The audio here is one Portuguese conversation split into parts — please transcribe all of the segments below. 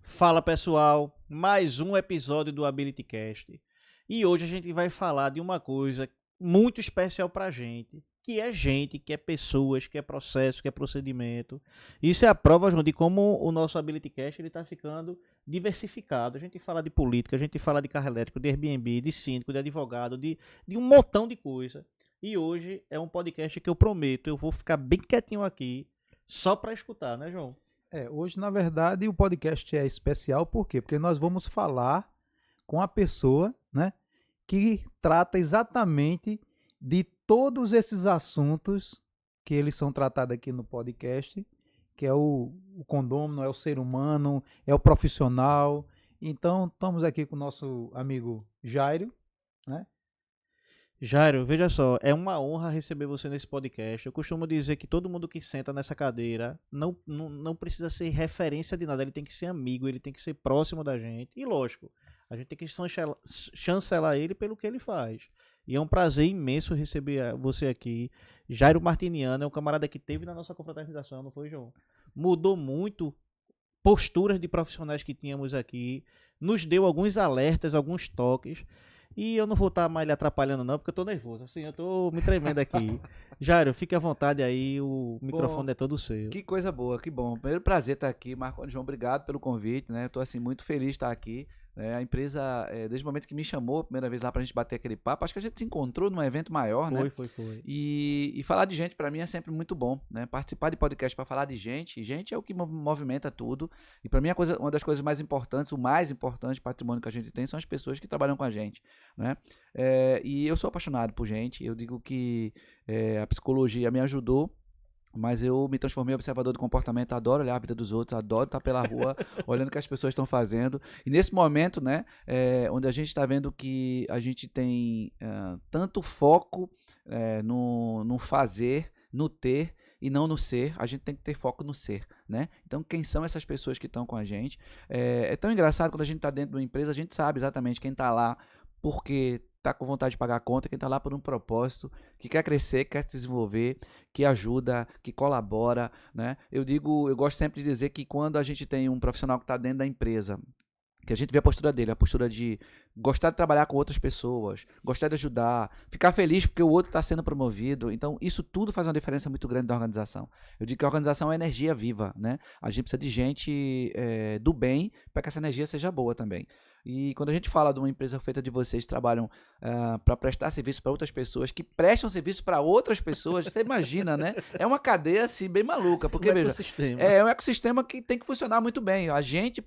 Fala pessoal, mais um episódio do AbilityCast e hoje a gente vai falar de uma coisa muito especial pra gente, que é pessoas, que é processo, que é procedimento. Isso é a prova, João, de como o nosso AbilityCast está ficando diversificado. A gente fala de política, a gente fala de carro elétrico, de Airbnb, de síndico, de advogado, de um montão de coisa. E hoje é um podcast que eu prometo, eu vou ficar bem quietinho aqui só para escutar, né, João? Hoje, na verdade, o podcast é especial, por quê? Porque nós vamos falar com a pessoa, né, que trata exatamente de todos esses assuntos que eles são tratados aqui no podcast, que é o condômino, é o ser humano, é o profissional. Então, estamos aqui com o nosso amigo Jairo, né? Jairo, veja só, é uma honra receber você nesse podcast. Eu costumo dizer que todo mundo que senta nessa cadeira não precisa ser referência de nada, ele tem que ser amigo, ele tem que ser próximo da gente. E lógico, a gente tem que chancelar ele pelo que ele faz. E é um prazer imenso receber você aqui. Jairo Martiniano é um camarada que teve na nossa confraternização, não foi, João? Mudou muito posturas de profissionais que tínhamos aqui, nos deu alguns alertas, alguns toques. E eu não vou estar mais lhe atrapalhando não, porque eu tô nervoso, assim, eu tô me tremendo aqui. Jairo, fique à vontade aí, o microfone Bom, é todo seu. que coisa boa, que bom. Primeiro prazer estar aqui, Marco João, obrigado pelo convite, né? Estou assim muito feliz de estar aqui. A empresa, desde o momento que me chamou a primeira vez lá para a gente bater aquele papo, acho que a gente se encontrou num evento maior, né? Foi. E falar de gente para mim é sempre muito bom, né? Participar de podcast para falar de gente é o que movimenta tudo. E para mim uma das coisas mais importantes, o mais importante patrimônio que a gente tem são as pessoas que trabalham com a gente, né? E eu sou apaixonado por gente. Eu digo que a psicologia me ajudou. Mas eu me transformei em observador do comportamento, adoro olhar a vida dos outros, adoro estar pela rua, olhando o que as pessoas estão fazendo. E nesse momento, né, onde a gente está vendo que a gente tem tanto foco no fazer, no ter e não no ser, a gente tem que ter foco no ser, né? Então, quem são essas pessoas que estão com a gente? É tão engraçado quando a gente está dentro de uma empresa, a gente sabe exatamente quem está lá porque está com vontade de pagar a conta, quem está lá por um propósito, que quer crescer, quer se desenvolver, que ajuda, que colabora, né? Eu gosto sempre de dizer que quando a gente tem um profissional que está dentro da empresa, que a gente vê a postura dele, a postura de gostar de trabalhar com outras pessoas, gostar de ajudar, ficar feliz porque o outro está sendo promovido. Então, isso tudo faz uma diferença muito grande da organização. Eu digo que a organização é energia viva, né? A gente precisa de gente do bem para que essa energia seja boa também. E quando a gente fala de uma empresa feita de vocês que trabalham para prestar serviço para outras pessoas, que prestam serviço para outras pessoas, você imagina, né? É uma cadeia assim bem maluca, porque veja, é um ecossistema que tem que funcionar muito bem. A gente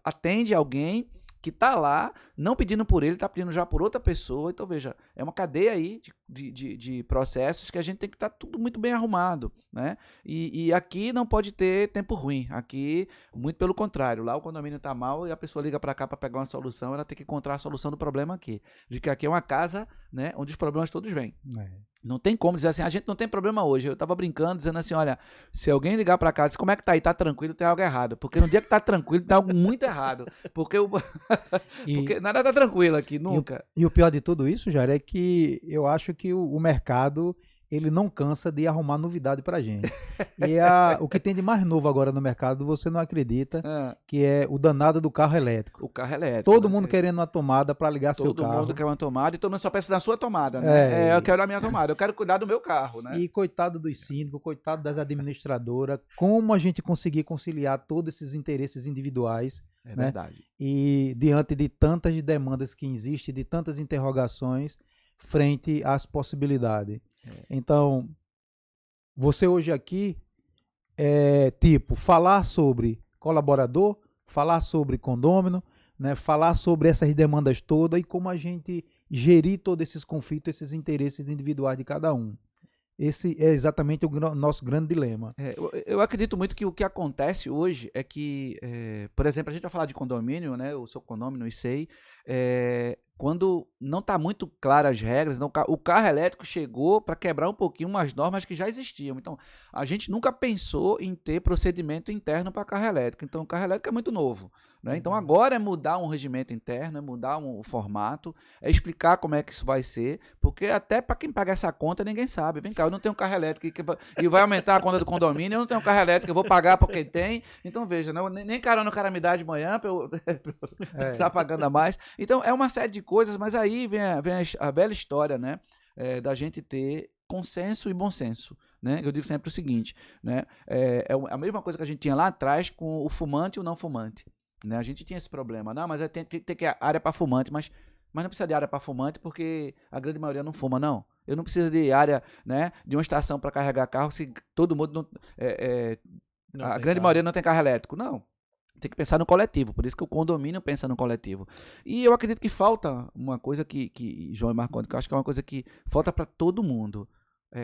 atende alguém que está lá, não pedindo por ele, está pedindo já por outra pessoa. Então, veja, é uma cadeia aí de processos que a gente tem que estar tudo muito bem arrumado, né? E aqui não pode ter tempo ruim. Aqui, muito pelo contrário, lá o condomínio está mal e a pessoa liga para cá para pegar uma solução, ela tem que encontrar a solução do problema aqui. De que aqui é uma casa, né, onde os problemas todos vêm. Não tem como dizer assim, a gente não tem problema hoje. Eu tava brincando, dizendo assim, olha, se alguém ligar pra cá e dizer, como é que tá aí? Tá tranquilo, tem algo errado. Porque no dia que tá tranquilo, tem algo muito errado. Porque nada tá tranquilo aqui, nunca. E o pior de tudo isso, Jair, é que eu acho que o mercado, ele não cansa de arrumar novidade pra gente. E o que tem de mais novo agora no mercado, você não acredita, que é o danado do carro elétrico. O carro elétrico. Todo mundo querendo uma tomada para ligar seu carro. Todo mundo quer uma tomada e todo mundo só pensa na sua tomada, né? Eu quero a minha tomada, eu quero cuidar do meu carro, né? E coitado dos síndicos, coitado das administradoras, como a gente conseguir conciliar todos esses interesses individuais. É verdade. E diante de tantas demandas que existem, de tantas interrogações, frente às possibilidades. Então, você hoje aqui falar sobre colaborador, falar sobre condômino, né, falar sobre essas demandas todas e como a gente gerir todos esses conflitos, esses interesses individuais de cada um. Esse é exatamente o nosso grande dilema. Eu acredito muito que o que acontece hoje é que, por exemplo, a gente vai falar de condomínio, né? Eu sou condomínio e sei. quando não está muito claras as regras, então o carro elétrico chegou para quebrar um pouquinho umas normas que já existiam. Então, a gente nunca pensou em ter procedimento interno para carro elétrico. Então, o carro elétrico é muito novo, né? Então, agora é mudar um regimento interno, é mudar o formato, é explicar como é que isso vai ser, porque até para quem paga essa conta, ninguém sabe. Vem cá, eu não tenho carro elétrico e vai aumentar a conta do condomínio, eu não tenho carro elétrico, eu vou pagar para quem tem. Então, veja, né? Nem carona o cara me dá de manhã para eu estar pagando a mais. Então, é uma série de coisas, mas aí vem a velha história, né? Da gente ter consenso e bom senso. Né? Eu digo sempre o seguinte, né? É a mesma coisa que a gente tinha lá atrás com o fumante e o não fumante. Né? A gente tinha esse problema. Não, mas tem que ter área para fumante, mas não precisa de área para fumante porque a grande maioria não fuma, não. Eu não preciso de área, né, de uma estação para carregar carro se todo mundo a grande maioria não tem carro elétrico. Não. Tem que pensar no coletivo, por isso que o condomínio pensa no coletivo. E eu acredito que falta uma coisa que João e Marcondes, que eu acho que é uma coisa que falta para todo mundo.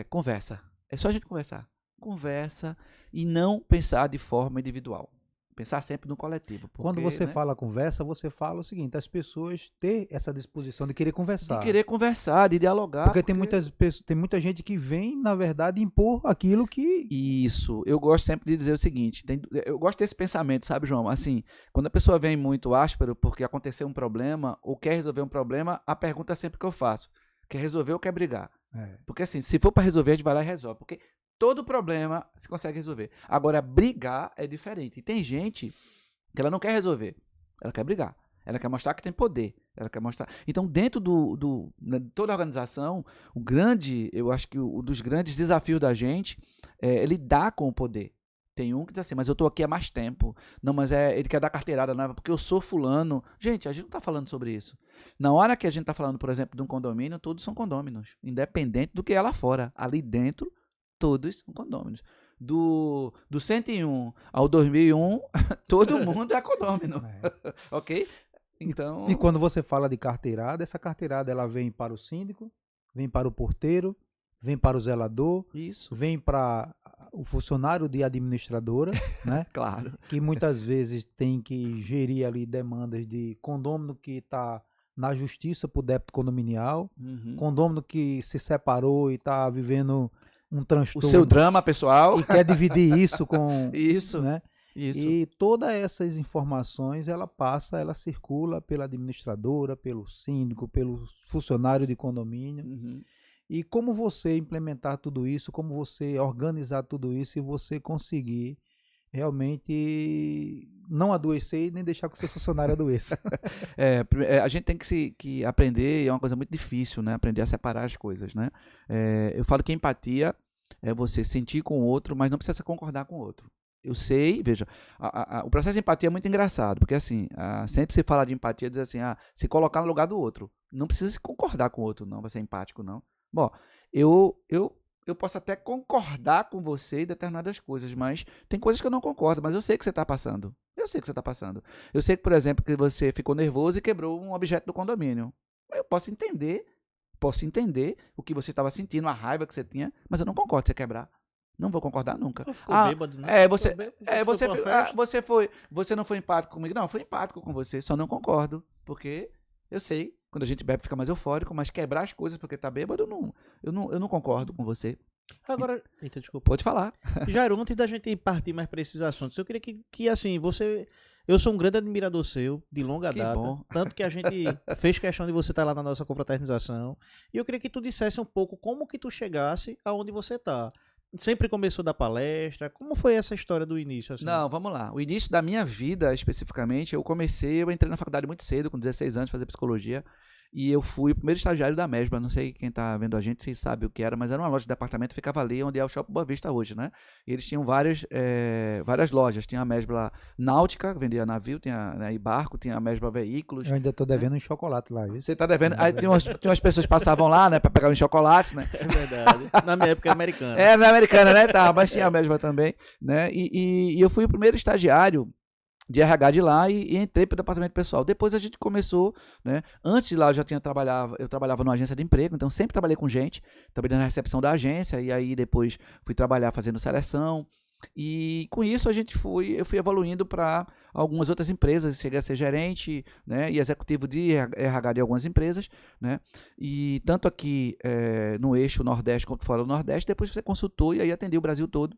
Conversa. É só a gente conversar. Conversa e não pensar de forma individual. Pensar sempre no coletivo. Porque, quando você fala conversa, você fala o seguinte, as pessoas ter essa disposição de querer conversar. De querer conversar, de dialogar. Porque tem muita gente que vem, na verdade, impor aquilo que... Isso. Eu gosto sempre de dizer o seguinte, eu gosto desse pensamento, sabe, João? Assim, quando a pessoa vem muito áspero porque aconteceu um problema ou quer resolver um problema, a pergunta sempre que eu faço, quer resolver ou quer brigar? Porque assim, se for para resolver, a gente vai lá e resolve. Porque todo problema se consegue resolver. Agora, brigar é diferente. E tem gente que ela não quer resolver. Ela quer brigar. Ela quer mostrar que tem poder. Ela quer mostrar. Então, dentro de toda a organização, eu acho que um dos grandes desafios da gente é lidar com o poder. Tem um que diz assim, mas eu estou aqui há mais tempo. Não, mas ele quer dar carteirada, não, porque eu sou fulano. Gente, a gente não está falando sobre isso. Na hora que a gente está falando, por exemplo, de um condomínio, todos são condôminos. Independente do que é lá fora. Ali dentro, todos são condôminos. Do 101 ao 2001, todo mundo é condômino. Ok? Então... E quando você fala de carteirada, essa carteirada ela vem para o síndico, vem para o porteiro, vem para o zelador, isso, vem para o funcionário de administradora, né? Claro. Que muitas vezes tem que gerir ali demandas de condômino que está na justiça por débito condominial, condômino que se separou e está vivendo um transtorno. O seu drama pessoal. E quer dividir isso com... Isso, né? Isso. E todas essas informações, ela circula pela administradora, pelo síndico, pelo funcionário de condomínio. E como você implementar tudo isso, como você organizar tudo isso e você conseguir realmente não adoecer e nem deixar que o seu funcionário adoeça. A gente tem que aprender, é uma coisa muito difícil, né? Aprender a separar as coisas, né? Eu falo que empatia é você sentir com o outro, mas não precisa concordar com o outro. Eu sei, veja, o processo de empatia é muito engraçado, porque assim, sempre se fala de empatia, diz assim, se colocar no lugar do outro. Não precisa se concordar com o outro, não, vai ser empático, não. Bom, eu posso até concordar com você em determinadas coisas, mas tem coisas que eu não concordo, mas eu sei que você está passando. Eu sei que você está passando. Eu sei que, por exemplo, que você ficou nervoso e quebrou um objeto do condomínio. Eu posso entender o que você estava sentindo, a raiva que você tinha, mas eu não concordo você quebrar. Não vou concordar nunca. Ficou bêbado, né? Você não foi empático comigo? Não, foi empático com você, só não concordo, porque eu sei, quando a gente bebe fica mais eufórico, mas quebrar as coisas porque tá bêbado, eu não concordo com você. Agora, eita, desculpa. Pode falar. Jairo, antes da gente partir mais para esses assuntos, eu queria que assim, eu sou um grande admirador seu, de longa data. Bom. Tanto que a gente fez questão de você estar lá na nossa confraternização. E eu queria que tu dissesse um pouco como que tu chegasse aonde você tá. Sempre começou da palestra? Como foi essa história do início? Assim? Não, vamos lá. O início da minha vida, especificamente, eu entrei na faculdade muito cedo, com 16 anos, fazer psicologia. E eu fui o primeiro estagiário da Mesbla. Não sei quem tá vendo a gente, se sabe o que era, mas era uma loja de departamento, ficava ali onde é o Shopping Boa Vista hoje, né? E eles tinham várias lojas. Tinha a Mesbla Náutica, que vendia navio, tinha barco, tinha a Mesbla Veículos. Eu ainda tô devendo um chocolate lá. Viu? Você tá devendo? Aí tinha umas pessoas que passavam lá, né, pra pegar uns chocolates, né? É verdade. Na minha época americana. Na americana, né? Tá, mas tinha a Mesbla também, né? E eu fui o primeiro estagiário de RH de lá e entrei para o departamento pessoal. Depois a gente começou, né? Antes de lá eu trabalhava numa agência de emprego, então sempre trabalhei com gente, trabalhei na recepção da agência, e aí depois fui trabalhar fazendo seleção, E com isso eu fui evoluindo para algumas outras empresas, cheguei a ser gerente, né, e executivo de RH de algumas empresas, né, e tanto aqui no eixo Nordeste quanto fora do Nordeste. Depois você consultou e aí atendi o Brasil todo.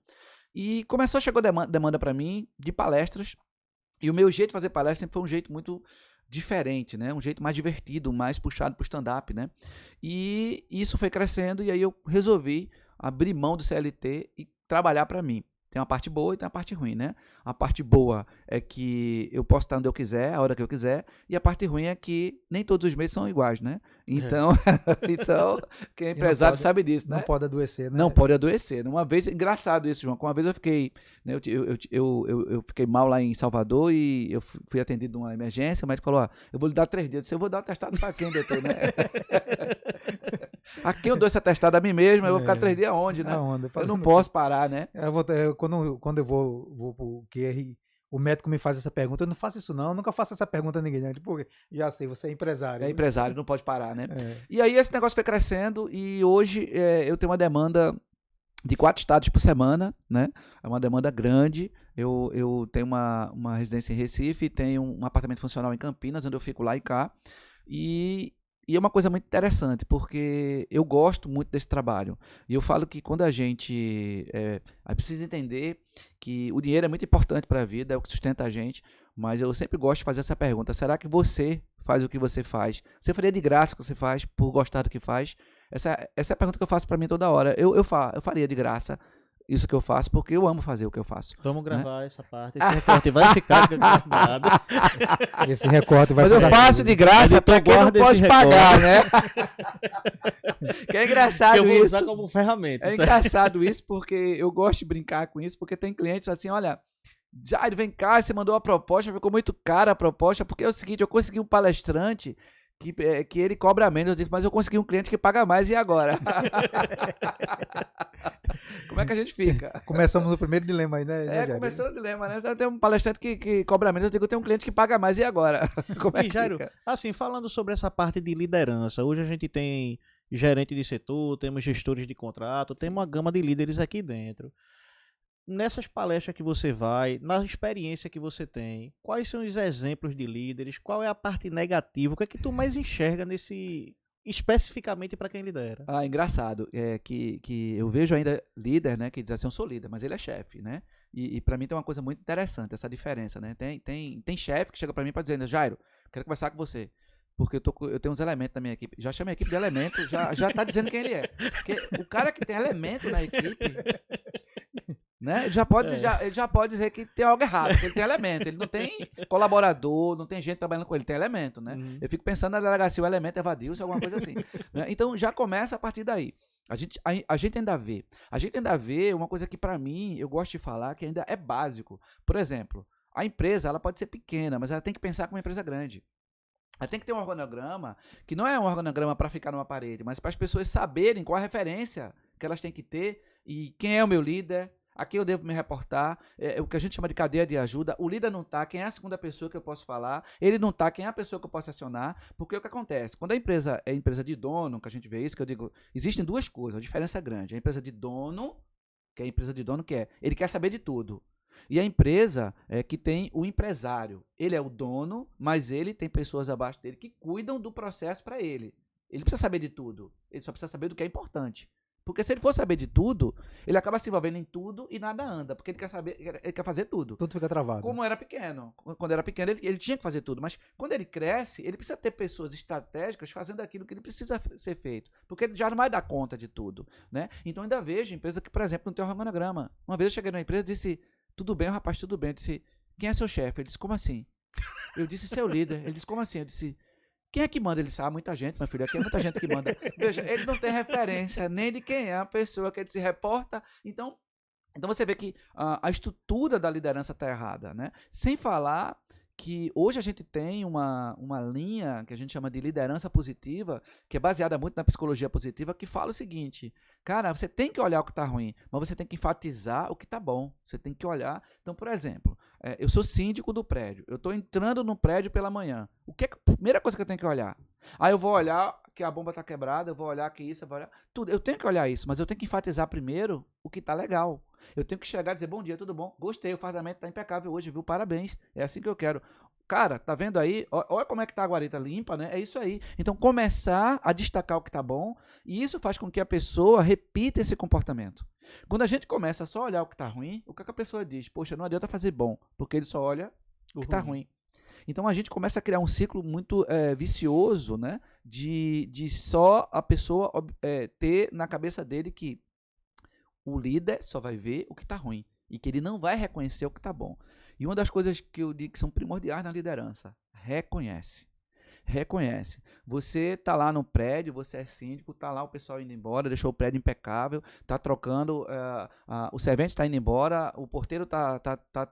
E começou a chegar demanda para mim de palestras, e o meu jeito de fazer palestra sempre foi um jeito muito diferente, né, um jeito mais divertido, mais puxado para o stand-up, né, e isso foi crescendo, e aí eu resolvi abrir mão do CLT e trabalhar para mim. Tem uma parte boa e tem uma parte ruim, né? A parte boa é que eu posso estar onde eu quiser, a hora que eu quiser, e a parte ruim é que nem todos os meses são iguais, né? Então, então quem é empresário sabe disso, né? Não pode adoecer, né? Não pode adoecer. Uma vez, engraçado isso, João, uma vez eu fiquei, né, eu fiquei mal lá em Salvador e eu fui atendido numa emergência, o médico falou, eu vou lhe dar 3 dias. Eu disse, eu vou dar um atestado para quem, doutor, né? A quem eu dou esse atestado a mim mesmo, eu vou ficar 3 dias onde, né? Eu não posso parar, né? Quando eu vou pro QRI, o médico me faz essa pergunta, eu não faço isso não, eu nunca faço essa pergunta a ninguém, né? Porque já sei, você é empresário. É empresário, não pode parar, né? E aí esse negócio foi crescendo e hoje eu tenho uma demanda de 4 estados por semana, né? É uma demanda grande. Eu tenho uma residência em Recife, tenho um apartamento funcional em Campinas, onde eu fico lá e cá. E é uma coisa muito interessante, porque eu gosto muito desse trabalho. E eu falo que quando a gente precisa entender que o dinheiro é muito importante para a vida, é o que sustenta a gente, mas eu sempre gosto de fazer essa pergunta: será que você faz o que você faz? Você faria de graça o que você faz, por gostar do que faz? Essa é a pergunta que eu faço para mim toda hora. Eu faria de graça isso que eu faço, porque eu amo fazer o que eu faço. Vamos gravar essa parte. Esse recorte vai ficar gravado. Esse recorte vai ficar. Mas eu faço de graça para quem não pode pagar, né? Que é engraçado isso. Eu vou usar como ferramenta. É engraçado isso, porque eu gosto de brincar com isso, porque tem clientes assim, olha, Jair, vem cá, você mandou uma proposta, ficou muito cara a proposta, porque é o seguinte, eu consegui um palestrante que ele cobra menos, eu digo, mas eu consegui um cliente que paga mais, e agora? Como é que a gente fica? Começamos o primeiro dilema aí, né? Começou o dilema, né? Você tem um palestrante que cobra menos, eu digo, eu tenho um cliente que paga mais, e agora? Como é que Jairo, fica? assim, falando sobre essa parte de liderança, hoje a gente tem gerente de setor, temos gestores de contrato, temos uma gama de líderes aqui dentro. Nessas palestras que você vai, na experiência que você tem, quais são os exemplos de líderes? Qual é a parte negativa? O que é que tu mais enxerga nesse, especificamente para quem lidera? Engraçado, que eu vejo ainda líder, né, que diz assim, eu sou líder, mas ele é chefe, né? E para mim tem uma coisa muito interessante, essa diferença, né? Tem chefe que chega para mim para dizer, Jairo, quero conversar com você, porque eu tenho uns elementos da minha equipe. Já chamei a equipe de elemento, já tá dizendo quem ele é. Porque o cara que tem elemento na equipe, né? Ele já pode dizer que tem algo errado, porque ele tem elemento, ele não tem colaborador, não tem gente trabalhando com ele, tem elemento, né? Eu fico pensando na delegacia, o elemento evadiu, alguma coisa assim, né? Então já começa a partir daí. A gente ainda vê uma coisa que para mim, eu gosto de falar, que ainda é básico. Por exemplo, a empresa, ela pode ser pequena, mas ela tem que pensar como uma empresa grande. Ela tem que ter um organograma, que não é um organograma para ficar numa parede, mas para as pessoas saberem qual a referência que elas têm que ter e quem é o meu líder, a quem eu devo me reportar, o que a gente chama de cadeia de ajuda. O líder não está, quem é a segunda pessoa que eu posso falar, ele não está, quem é a pessoa que eu posso acionar, porque o que acontece? Quando a empresa é empresa de dono, que a gente vê isso, que eu digo, existem duas coisas, a diferença é grande. A empresa de dono, que é a empresa de dono, ele quer saber de tudo. E a empresa que tem o empresário, ele é o dono, mas ele tem pessoas abaixo dele que cuidam do processo para ele. Ele precisa saber de tudo, ele só precisa saber do que é importante. Porque se ele for saber de tudo, ele acaba se envolvendo em tudo e nada anda, porque ele quer fazer tudo. Tudo fica travado. Como era pequeno. Quando era pequeno, ele tinha que fazer tudo, mas quando ele cresce, ele precisa ter pessoas estratégicas fazendo aquilo que ele precisa ser feito, porque ele já não vai dar conta de tudo, né? Então ainda vejo empresa que, por exemplo, não tem organograma. Uma vez eu cheguei numa empresa e disse, tudo bem, rapaz, tudo bem. Eu disse, quem é seu chefe? Ele disse, como assim? Eu disse, seu líder. Ele disse, como assim? Eu disse, quem é que manda? Ele disse, muita gente, meu filho, aqui é muita gente que manda. Veja, ele não tem referência nem de quem é a pessoa que ele se reporta. Então você vê que a estrutura da liderança está errada, né? Sem falar que hoje a gente tem uma linha que a gente chama de liderança positiva, que é baseada muito na psicologia positiva, que fala o seguinte, cara, você tem que olhar o que está ruim, mas você tem que enfatizar o que está bom. Você tem que olhar. Então, por exemplo, eu sou síndico do prédio, eu estou entrando no prédio pela manhã. O que é a primeira coisa que eu tenho que olhar? Aí eu vou olhar que a bomba tá quebrada, eu vou olhar que isso, eu vou olhar tudo. Eu tenho que olhar isso, mas eu tenho que enfatizar primeiro o que tá legal. Eu tenho que chegar e dizer, bom dia, tudo bom? Gostei, o fardamento tá impecável hoje, viu? Parabéns. É assim que eu quero. Cara, tá vendo aí? Olha como é que tá a guarita limpa, né? É isso aí. Então, começar a destacar o que tá bom, e isso faz com que a pessoa repita esse comportamento. Quando a gente começa a só olhar o que tá ruim, o que a pessoa diz? Poxa, não adianta fazer bom, porque ele só olha o que tá ruim. Então, a gente começa a criar um ciclo muito vicioso, né? De só a pessoa ter na cabeça dele que o líder só vai ver o que tá ruim e que ele não vai reconhecer o que tá bom. E uma das coisas que eu digo que são primordiais na liderança, reconhece. Reconhece. Você tá lá no prédio, você é síndico, tá lá o pessoal indo embora, deixou o prédio impecável, tá trocando, o servente tá indo embora, o porteiro tá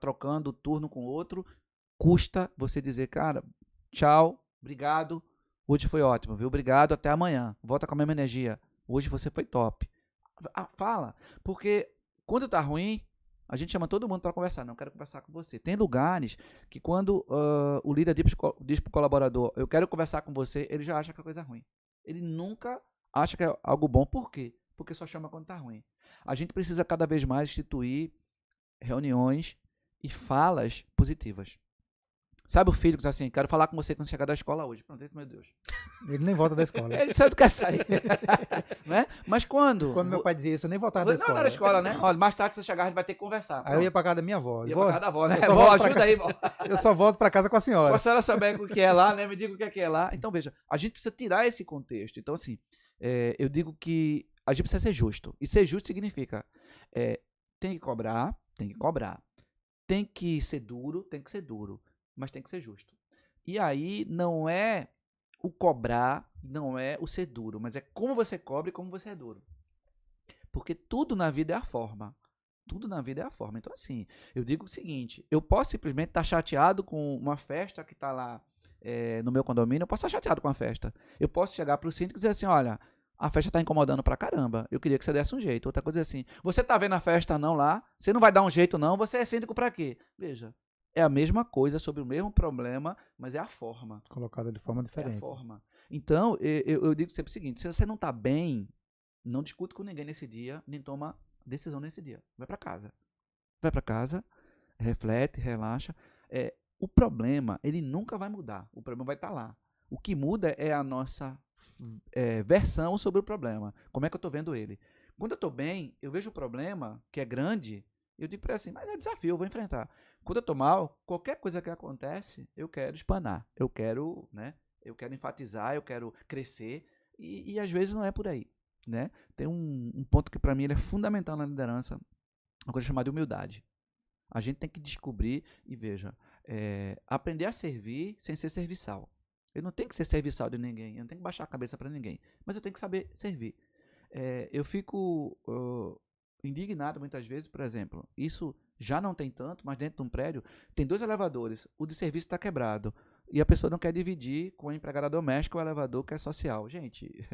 trocando turno com outro. Custa você dizer, cara, tchau, obrigado, hoje foi ótimo, viu? Obrigado, até amanhã. Volta com a mesma energia. Hoje você foi top. Fala, porque quando tá ruim, a gente chama todo mundo para conversar. Não, quero conversar com você. Tem lugares que quando o líder diz para o colaborador, eu quero conversar com você, ele já acha que é coisa ruim. Ele nunca acha que é algo bom. Por quê? Porque só chama quando tá ruim. A gente precisa cada vez mais instituir reuniões e falas positivas. Sabe o filho que diz assim, quero falar com você quando chegar da escola hoje. Pronto, meu Deus. Ele nem volta da escola. Ele sabe do que quer sair. Né? Mas quando... Quando meu pai dizia isso, eu nem voltava da escola. Não era escola, né? Olha, mais tarde você chegar, a gente vai ter que conversar. Aí eu ia pra casa da minha avó. Ia pra casa da avó, né? Vó, Vó, ajuda aí, vó. Eu só volto pra casa com a senhora. Se a senhora souber o que é lá, né? Me diga o que é lá. Então, veja, a gente precisa tirar esse contexto. Então, assim, eu digo que a gente precisa ser justo. E ser justo significa tem que cobrar, tem que cobrar. Tem que ser duro, mas tem que ser justo. E aí não é o cobrar, não é o ser duro, mas é como você cobra e como você é duro. Porque tudo na vida é a forma. Tudo na vida é a forma. Então, assim, eu digo o seguinte, eu posso simplesmente estar chateado com uma festa que está lá no meu condomínio, eu posso estar chateado com a festa. Eu posso chegar para o síndico e dizer assim, olha, a festa está incomodando pra caramba, eu queria que você desse um jeito. Outra coisa é assim, você tá vendo a festa não lá, você não vai dar um jeito não, você é síndico pra quê? Veja, é a mesma coisa, sobre o mesmo problema, mas é a forma. Colocada de forma diferente. É a forma. Então, eu digo sempre o seguinte, se você não tá bem, não discute com ninguém nesse dia, nem toma decisão nesse dia. Vai pra casa. Vai pra casa, reflete, relaxa. O problema, ele nunca vai mudar. O problema vai estar lá. O que muda é a nossa versão sobre o problema. Como é que eu estou vendo ele? Quando eu estou bem, eu vejo o problema, que é grande, eu digo para ele assim, mas é desafio, eu vou enfrentar. Quando eu estou mal, qualquer coisa que acontece, eu quero espanar, eu quero enfatizar, eu quero crescer, e às vezes não é por aí. Né? Tem um ponto que para mim ele é fundamental na liderança, uma coisa chamada de humildade. A gente tem que descobrir, e veja, aprender a servir sem ser serviçal. Eu não tenho que ser serviçal de ninguém, eu não tenho que baixar a cabeça para ninguém, mas eu tenho que saber servir. Eu fico indignado muitas vezes, por exemplo, isso já não tem tanto, mas dentro de um prédio tem 2 elevadores, o de serviço está quebrado e a pessoa não quer dividir com a empregada doméstica o elevador que é social. Gente,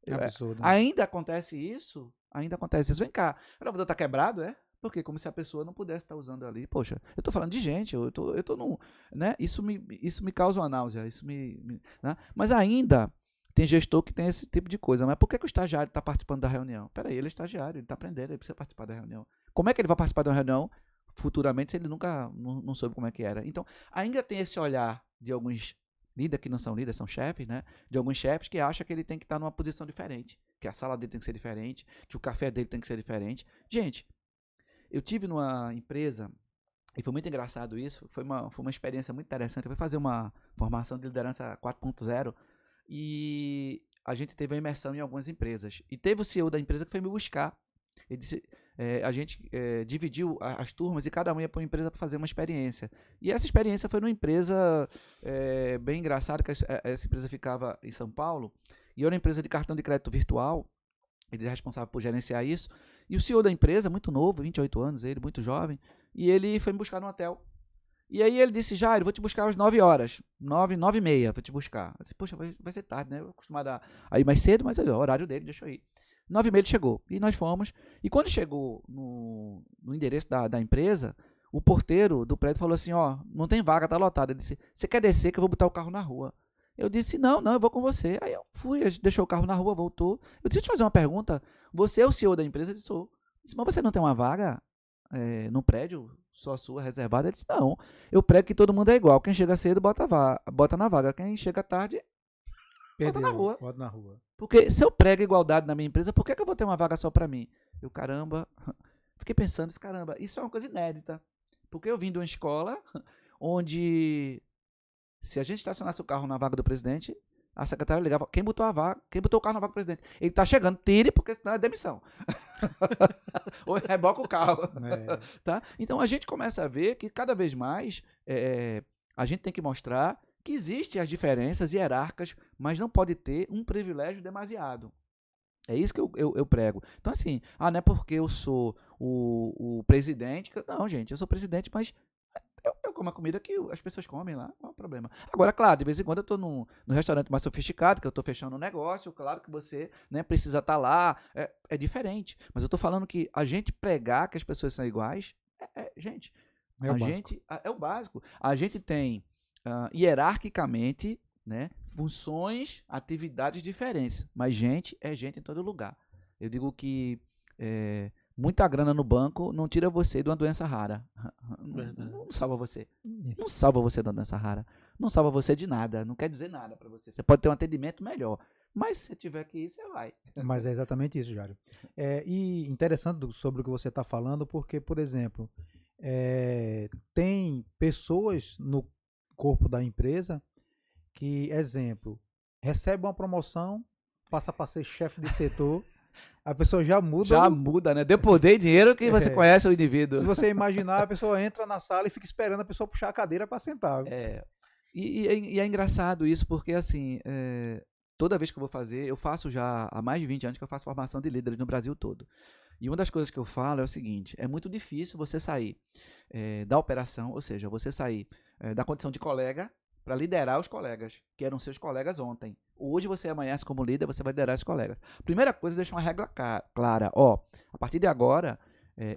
é absurdo. Ainda acontece isso? Vem cá, o elevador está quebrado, Porque como se a pessoa não pudesse estar usando ali. Poxa, eu estou falando de gente, eu tô num, né? Isso me causa uma náusea, né? Mas ainda tem gestor que tem esse tipo de coisa. Mas por que o estagiário está participando da reunião? Peraí, ele é estagiário, ele está aprendendo, ele precisa participar da reunião. Como é que ele vai participar de uma reunião futuramente se ele nunca não soube como é que era? Então, ainda tem esse olhar de alguns líderes que não são líderes, são chefes, né? De alguns chefes que acham que ele tem que estar numa posição diferente, que a sala dele tem que ser diferente, que o café dele tem que ser diferente. Gente, eu tive numa empresa, e foi muito engraçado isso, foi uma experiência muito interessante. Eu fui fazer uma formação de liderança 4.0 e a gente teve uma imersão em algumas empresas. E teve o CEO da empresa que foi me buscar. Ele disse, a gente dividiu as turmas e cada um ia para uma empresa para fazer uma experiência. E essa experiência foi numa empresa bem engraçada, que essa empresa ficava em São Paulo, e era uma empresa de cartão de crédito virtual, ele é responsável por gerenciar isso. E o CEO da empresa, muito novo, 28 anos, ele muito jovem, e ele foi me buscar no hotel. E aí ele disse, Jairo, vou te buscar às 9 horas, 9h30, vou te buscar. Eu disse, poxa, vai ser tarde, né? Eu acostumado a ir mais cedo, mas é o horário dele, deixa eu ir. 9h30 ele chegou, e nós fomos. E quando chegou no endereço da empresa, o porteiro do prédio falou assim, não tem vaga, tá lotado. Ele disse, você quer descer que eu vou botar o carro na rua? Eu disse, não, eu vou com você. Aí eu fui, a gente deixou o carro na rua, voltou. Eu disse, deixa eu te fazer uma pergunta. Você é o CEO da empresa? Ele disse, sou. Eu disse, mas você não tem uma vaga no prédio, só sua, reservada? Ele disse, não, eu prego que todo mundo é igual. Quem chega cedo, bota na vaga. Quem chega tarde, bota na rua. Bota na rua. Porque se eu prego igualdade na minha empresa, por que eu vou ter uma vaga só pra mim? Eu, caramba, fiquei pensando, caramba, isso é uma coisa inédita. Porque eu vim de uma escola onde, se a gente estacionasse o carro na vaga do presidente, a secretária ligava, quem botou o carro na vaga do presidente? Ele tá chegando, tire, porque senão é demissão. Ou reboca o carro. Tá? Então a gente começa a ver que cada vez mais a gente tem que mostrar que existem as diferenças hierárquicas, mas não pode ter um privilégio demasiado. É isso que eu prego. Então, assim, não é porque eu sou o presidente. Não, gente, eu sou presidente, mas eu como a comida que as pessoas comem lá, qual é o problema? Agora, claro, de vez em quando eu estou num restaurante mais sofisticado, que eu estou fechando um negócio, claro que você precisa estar lá, é diferente. Mas eu estou falando que a gente pregar que as pessoas são iguais, gente, é o básico. A gente tem, hierarquicamente, funções, atividades diferentes, mas gente é gente em todo lugar. Eu digo que muita grana no banco não tira você de uma doença rara. Não salva você. Não salva você de uma doença rara. Não salva você de nada. Não quer dizer nada para você. Você pode ter um atendimento melhor, mas se tiver que ir, você vai. Mas é exatamente isso, Jário. E interessante sobre o que você está falando, porque, por exemplo, tem pessoas no corpo da empresa que, exemplo, recebe uma promoção, passa para ser chefe de setor, a pessoa já muda. Já muda, né? Deu poder e dinheiro que você conhece o indivíduo. Se você imaginar, a pessoa entra na sala e fica esperando a pessoa puxar a cadeira para sentar. E é engraçado isso, porque assim, toda vez que eu vou fazer, eu faço já há mais de 20 anos que eu faço formação de líderes no Brasil todo. E uma das coisas que eu falo é o seguinte, é muito difícil você sair da operação, ou seja, você sair da condição de colega para liderar os colegas, que eram seus colegas ontem. Hoje você amanhece como líder, você vai liderar os colegas. Primeira coisa, deixa uma regra clara. A partir de agora,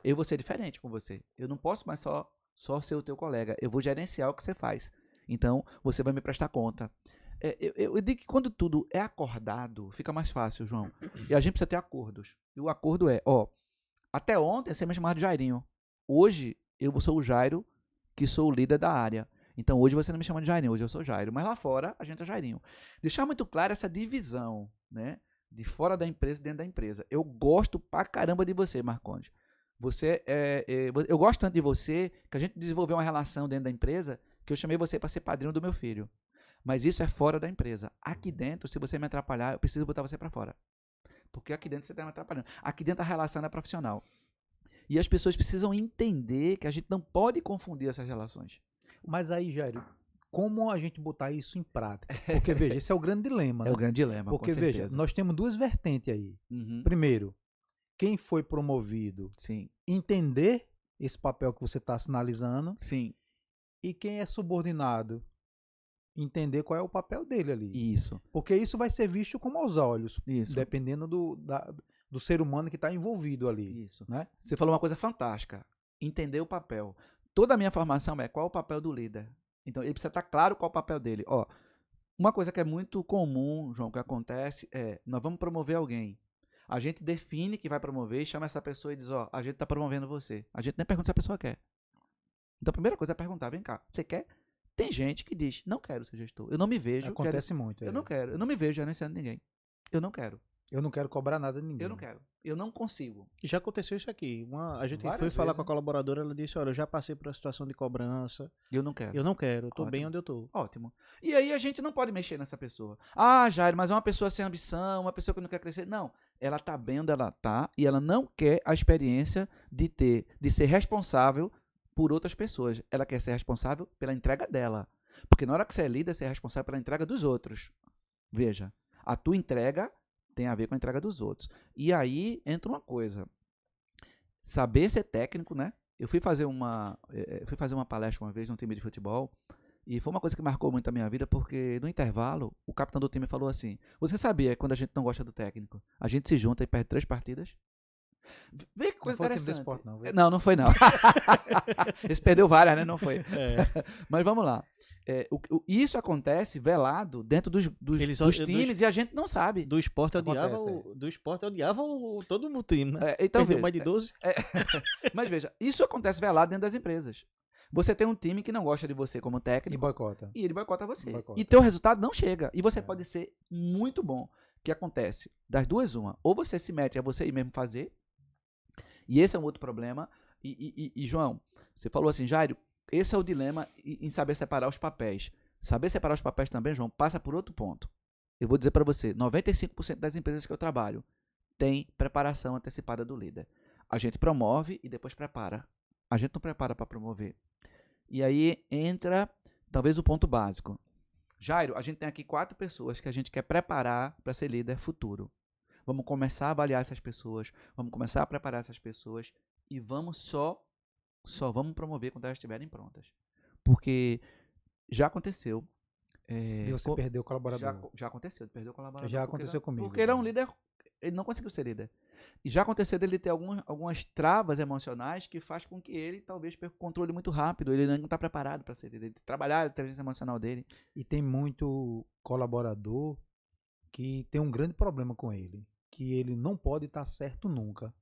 eu vou ser diferente com você. Eu não posso mais só ser o teu colega. Eu vou gerenciar o que você faz. Então, você vai me prestar conta. Eu digo que quando tudo é acordado, fica mais fácil, João. E a gente precisa ter acordos. E o acordo é, até ontem você me chamava de Jairinho. Hoje, eu sou o Jairo, que sou o líder da área. Então, hoje você não me chama de Jairinho, hoje eu sou Jairo. Mas lá fora, a gente é Jairinho. Deixar muito claro essa divisão, de fora da empresa e dentro da empresa. Eu gosto pra caramba de você, Marcondes. Eu gosto tanto de você que a gente desenvolveu uma relação dentro da empresa que eu chamei você para ser padrinho do meu filho. Mas isso é fora da empresa. Aqui dentro, se você me atrapalhar, eu preciso botar você para fora. Porque aqui dentro você está me atrapalhando. Aqui dentro a relação é profissional. E as pessoas precisam entender que a gente não pode confundir essas relações. Mas aí, Jairo, como a gente botar isso em prática? Porque, veja, esse é o grande dilema. É o grande dilema, porque, com certeza. Veja, nós temos duas vertentes aí. Uhum. Primeiro, quem foi promovido, sim, entender esse papel que você está sinalizando. Sim. E quem é subordinado, entender qual é o papel dele ali. Isso. Porque isso vai ser visto como aos olhos, isso. Dependendo do ser humano que está envolvido ali. Isso. Né? Você falou uma coisa fantástica. Entender o papel. Toda a minha formação é qual é o papel do líder. Então, ele precisa estar claro qual é o papel dele. Uma coisa que é muito comum, João, que acontece nós vamos promover alguém. A gente define que vai promover, chama essa pessoa e diz, a gente está promovendo você. A gente nem pergunta se a pessoa quer. Então, a primeira coisa é perguntar, vem cá, você quer? Tem gente que diz, não quero ser gestor. Eu não me vejo. Acontece muito. Eu não quero. Eu não me vejo gerenciando ninguém. Eu não quero. Eu não quero cobrar nada de ninguém. Eu não quero. Eu não consigo. Já aconteceu isso aqui. A gente Várias foi falar vezes, com a colaboradora, ela disse, olha, eu já passei por uma situação de cobrança. Eu não quero. Eu não quero, eu tô Ótimo. bem onde eu tô. Ótimo. E aí a gente não pode mexer nessa pessoa. Jair, mas é uma pessoa sem ambição, uma pessoa que não quer crescer. Não. Ela tá bem onde ela tá e ela não quer a experiência de ser responsável por outras pessoas. Ela quer ser responsável pela entrega dela. Porque na hora que você é líder, você é responsável pela entrega dos outros. Veja, a tua entrega tem a ver com a entrega dos outros. E aí entra uma coisa. Saber ser técnico, né? Eu fui fazer uma palestra uma vez num time de futebol e foi uma coisa que marcou muito a minha vida porque no intervalo o capitão do time falou assim, você sabia que quando a gente não gosta do técnico, a gente se junta e perde 3 partidas? Vê que Não coisa foi o time do interessante. esporte, não. Viu? Não, não foi não. Esse perdeu várias, né? Não foi. É. Mas vamos lá. Isso acontece velado dentro dos times e a gente não sabe. Do esporte eu odiava Acontece, do esporte eu odiava todo mundo time, né? Então, Perdeu vê, mais de 12. mas veja, isso acontece velado dentro das empresas. Você tem um time que não gosta de você como E técnico boicota. e ele boicota você. Boicota. E teu resultado não chega. E você É. pode ser muito bom. O que acontece? Das duas, uma. Ou você se mete a você ir mesmo fazer. E esse é um outro problema. E João, você falou assim, Jairo, esse é o dilema em saber separar os papéis. Saber separar os papéis também, João, passa por outro ponto. Eu vou dizer para você, 95% das empresas que eu trabalho tem preparação antecipada do líder. A gente promove e depois prepara. A gente não prepara para promover. E aí entra, talvez, o ponto básico. Jairo, a gente tem aqui 4 pessoas que a gente quer preparar para ser líder futuro. Vamos começar a avaliar essas pessoas, vamos começar a preparar essas pessoas e vamos só vamos promover quando elas estiverem prontas. Porque já aconteceu. E você perdeu o colaborador. Já aconteceu, ele perdeu o colaborador. Já aconteceu comigo. Porque ele é um líder, ele não conseguiu ser líder. E já aconteceu dele ter algumas travas emocionais que faz com que ele talvez perca o controle muito rápido. Ele não está preparado para ser líder. Ele trabalhar a inteligência emocional dele. E tem muito colaborador que tem um grande problema com ele. Que ele não pode estar certo nunca.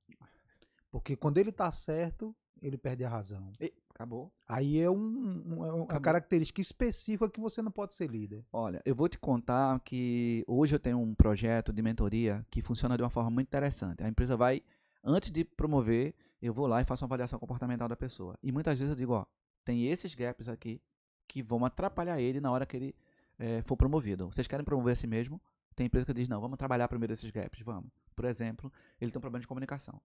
Porque quando ele está certo, ele perde a razão. E acabou. Aí é uma característica específica que você não pode ser líder. Olha, eu vou te contar que hoje eu tenho um projeto de mentoria que funciona de uma forma muito interessante. A empresa vai, antes de promover, eu vou lá e faço uma avaliação comportamental da pessoa. E muitas vezes eu digo, ó, tem esses gaps aqui que vão atrapalhar ele na hora que ele for promovido. Vocês querem promover assim mesmo? Tem empresa que diz, não, vamos trabalhar primeiro esses gaps, vamos. Por exemplo, ele tem um problema de comunicação.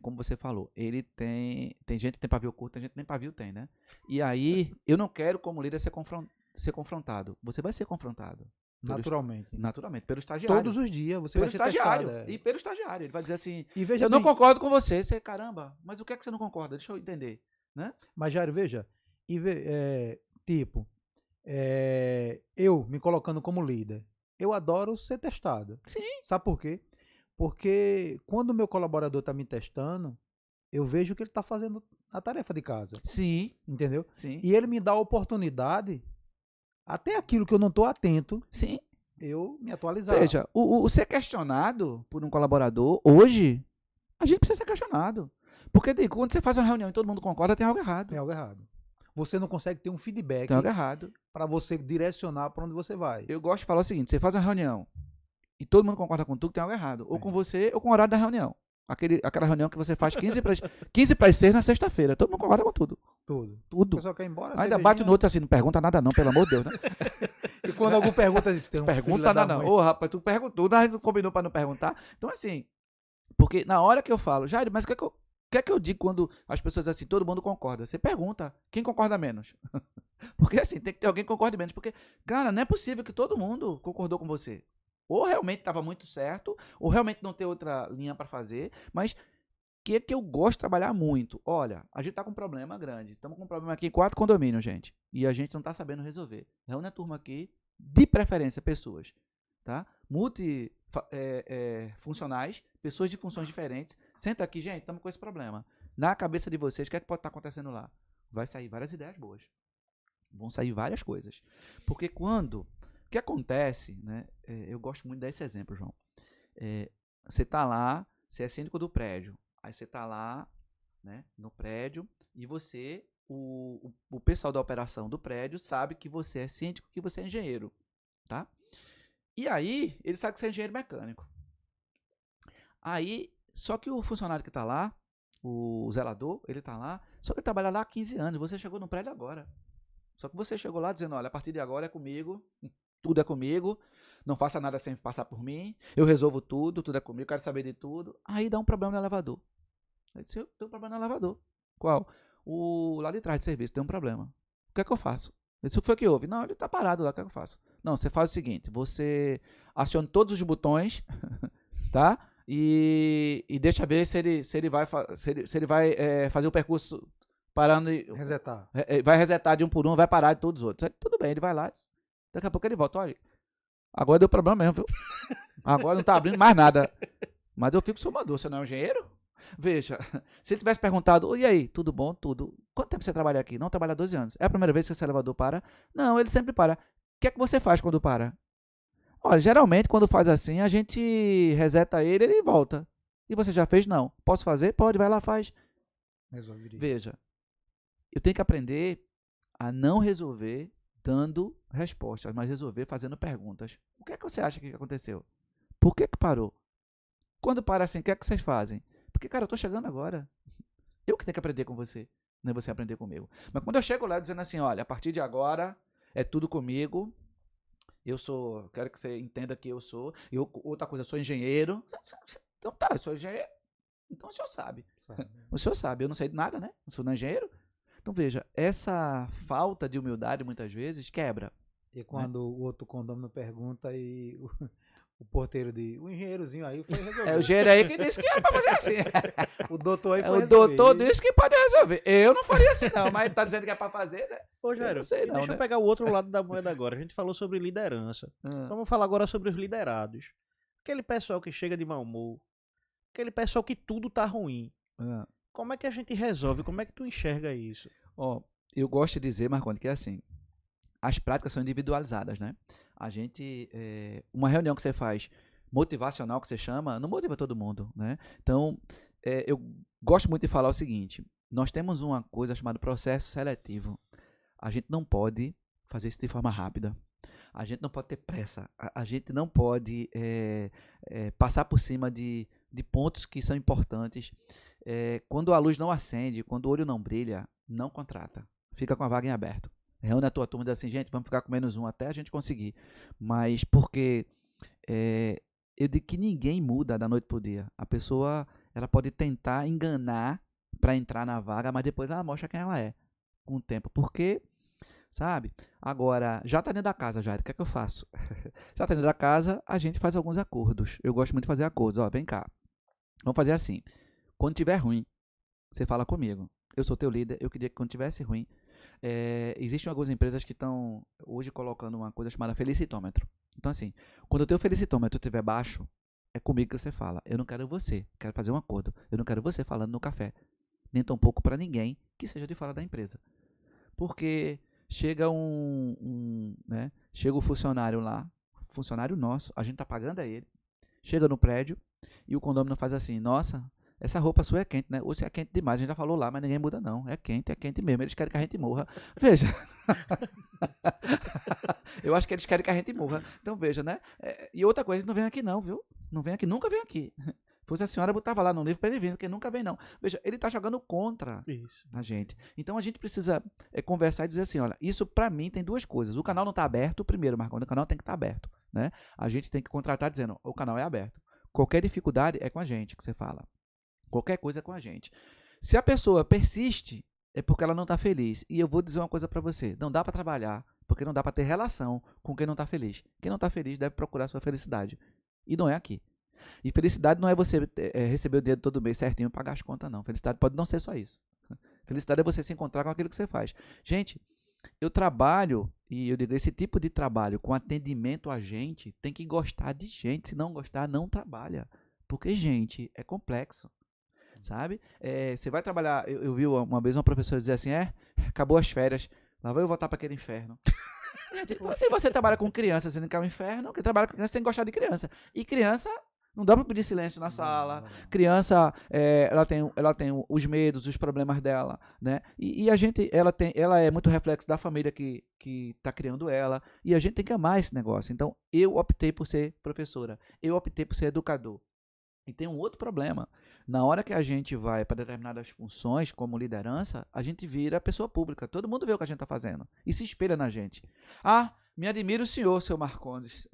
Como você falou, ele tem gente que tem pavio curto, tem gente que nem pavio tem, né? E aí, eu não quero como líder ser confrontado. Você vai ser confrontado. Naturalmente. Naturalmente, pelo estagiário. Todos os dias você Pelo vai ser estagiário. testado. E pelo estagiário. Ele vai dizer assim, E veja eu não bem, concordo com você. Você, caramba, mas o que é que você não concorda? Deixa eu entender. Né? Mas, Jairo, veja. Eu me colocando como líder, eu adoro ser testado. Sim. Sabe por quê? Porque quando o meu colaborador está me testando, eu vejo que ele está fazendo a tarefa de casa. Sim. Entendeu? Sim. E ele me dá a oportunidade, até aquilo que eu não estou atento, Sim. eu me atualizar. Veja, o ser questionado por um colaborador, hoje, a gente precisa ser questionado. Porque quando você faz uma reunião e todo mundo concorda, tem algo errado. Tem algo errado. Você não consegue ter um feedback Tem algo errado. para você direcionar para onde você vai. Eu gosto de falar o seguinte, você faz uma reunião e todo mundo concorda com tudo, tem algo errado. Ou com você, ou com o horário da reunião. Aquela reunião que você faz 15 para as 6 na sexta-feira. Todo mundo concorda com tudo. Tudo. O Tudo. pessoal quer ir embora. Ainda bate no outro assim, não pergunta nada não, pelo amor de Deus, né? E quando algum pergunta, tem pergunta nada não. Ô, rapaz, tu perguntou, a gente não combinou para não perguntar. Então, assim, porque na hora que eu falo, Jair, mas o que é que eu digo quando as pessoas assim, todo mundo concorda? Você pergunta, quem concorda menos? Porque assim, tem que ter alguém que concorde menos. Porque, cara, não é possível que todo mundo concordou com você. Ou realmente estava muito certo, ou realmente não tem outra linha para fazer, mas que eu gosto de trabalhar muito. Olha, a gente tá com um problema grande. Estamos com um problema aqui em 4 condomínios, gente. E a gente não tá sabendo resolver. Reúne a turma aqui, de preferência, pessoas, tá? Funcionais, pessoas de funções diferentes. Senta aqui, gente, estamos com esse problema. Na cabeça de vocês, o que é que pode estar acontecendo lá? Vai sair várias ideias boas. Vão sair várias coisas. Porque o que acontece, né? Eu gosto muito desse exemplo, João. Você tá lá, você é síndico do prédio. Aí você tá lá, né, no prédio, e você, o pessoal da operação do prédio sabe que você é síndico, que você é engenheiro, tá? E aí, ele sabe que você é engenheiro mecânico. Aí, só que o funcionário que tá lá, o zelador, ele tá lá, só que ele trabalha lá há 15 anos, você chegou no prédio agora. Só que você chegou lá dizendo, olha, a partir de agora é comigo, tudo é comigo, não faça nada sem passar por mim, eu resolvo tudo é comigo, quero saber de tudo. Aí dá um problema no elevador. Aí disse, eu tenho um problema no elevador. Qual? O lá de trás de serviço tem um problema. O que é que eu faço? Isso o que foi que houve? Não, ele tá parado lá, o que é que eu faço? Não, você faz o seguinte, você aciona todos os botões, tá? E deixa ver se ele vai fazer o percurso parando e... Resetar. Vai resetar de um por um, vai parar de todos os outros. Aí, tudo bem, ele vai lá, daqui a pouco ele volta, olha, agora deu problema mesmo, viu? Agora não tá abrindo mais nada. Mas eu fico somador, você não é um engenheiro? Veja, se ele tivesse perguntado, e aí, tudo bom? Tudo. Quanto tempo você trabalha aqui? Não, trabalha 12 anos. É a primeira vez que esse elevador para? Não, ele sempre para. O que é que você faz quando para? Olha, geralmente quando faz assim, a gente reseta ele e ele volta. E você já fez? Não. Posso fazer? Pode, vai lá, faz. Resolveria. Veja, eu tenho que aprender a não resolver dando respostas, mas resolver fazendo perguntas. O que é que você acha que aconteceu? Por que parou? Quando para assim, o que é que vocês fazem? Porque, cara, eu tô chegando agora. Eu que tenho que aprender com você, não é você aprender comigo. Mas quando eu chego lá dizendo assim, olha, a partir de agora é tudo comigo, quero que você entenda que eu sou, outra coisa, eu sou engenheiro. Então tá, eu sou engenheiro. Então o senhor sabe. O senhor sabe, eu não sei de nada, né? Eu sou não engenheiro. Então veja, essa falta de humildade muitas vezes quebra. E quando o outro condômino pergunta e o porteiro diz, o engenheirozinho aí foi resolver. É o engenheiro aí que disse que era pra fazer assim. O doutor aí foi O resolver. doutor disse que pode resolver. Eu não faria assim não, mas ele tá dizendo que é pra fazer, né? Ô, Jairo, não sei e não, deixa né? eu pegar o outro lado da moeda agora. A gente falou sobre liderança. Vamos falar agora sobre os liderados. Aquele pessoal que chega de mau humor. Aquele pessoal que tudo tá ruim. Como é que a gente resolve? Como é que tu enxerga isso? Ó, eu gosto de dizer, Marconi, que é assim, as práticas são individualizadas, né? A gente, uma reunião que você faz motivacional, que você chama, não motiva todo mundo, né? Então, eu gosto muito de falar o seguinte, nós temos uma coisa chamada processo seletivo. A gente não pode fazer isso de forma rápida. A gente não pode ter pressa. A gente não pode passar por cima de pontos que são importantes. Quando a luz não acende, quando o olho não brilha, não contrata. Fica com a vaga em aberto. Reúne a tua turma e diz assim, gente, vamos ficar com -1 até a gente conseguir. Mas porque eu digo que ninguém muda da noite para o dia. A pessoa ela pode tentar enganar para entrar na vaga, mas depois ela mostra quem ela é com o tempo. Porque, sabe? Agora, já está dentro da casa, Jair, o que é que eu faço? Já está dentro da casa, a gente faz alguns acordos. Eu gosto muito de fazer acordos. Ó, vem cá. Vamos fazer assim. Quando tiver ruim, você fala comigo. Eu sou teu líder, eu queria que quando tivesse ruim, existem algumas empresas que estão hoje colocando uma coisa chamada felicitômetro. Então assim, quando o teu felicitômetro estiver baixo, é comigo que você fala. Eu não quero você, quero fazer um acordo. Eu não quero você falando no café, nem tampouco para ninguém que seja de fora da empresa. Porque chega chega o funcionário lá, funcionário nosso, a gente tá pagando a ele, chega no prédio e o condomínio faz assim, nossa, essa roupa sua é quente, né? Hoje é quente demais, a gente já falou lá, mas ninguém muda não. É quente mesmo. Eles querem que a gente morra. Veja. Eu acho que eles querem que a gente morra. Então veja, né? E outra coisa, não vem aqui não, viu? Não vem aqui, nunca vem aqui. Fosse a senhora botava lá no livro para ele vir, porque nunca vem não. Veja, ele está jogando contra a gente. Então a gente precisa conversar e dizer assim, olha, isso para mim tem duas coisas. O canal não está aberto, primeiro, Marconi, o canal tem que estar aberto, né? A gente tem que contratar dizendo, o canal é aberto. Qualquer dificuldade é com a gente que você fala. Qualquer coisa é com a gente. Se a pessoa persiste, é porque ela não está feliz. E eu vou dizer uma coisa para você. Não dá para trabalhar, porque não dá para ter relação com quem não está feliz. Quem não está feliz deve procurar sua felicidade. E não é aqui. E felicidade não é você receber o dinheiro todo mês certinho e pagar as contas, não. Felicidade pode não ser só isso. Felicidade é você se encontrar com aquilo que você faz. Gente, eu trabalho, e eu digo, esse tipo de trabalho com atendimento a gente, tem que gostar de gente. Se não gostar, não trabalha. Porque, gente, é complexo. Sabe? Você vai trabalhar, eu vi uma vez uma professora dizer assim, acabou as férias, lá vai eu voltar para aquele inferno. E você trabalha com criança, você não quer um inferno, quem trabalha com criança tem que gostar de criança. E criança, não dá para pedir silêncio na sala. Criança, ela tem os medos, os problemas dela, né? E a gente, ela é muito reflexo da família que está criando ela, e a gente tem que amar esse negócio. Então, eu optei por ser professora, eu optei por ser educador. E tem um outro problema. Na hora que a gente vai para determinadas funções, como liderança, a gente vira pessoa pública. Todo mundo vê o que a gente está fazendo e se espelha na gente. Ah, me admira o senhor, seu Marcondes,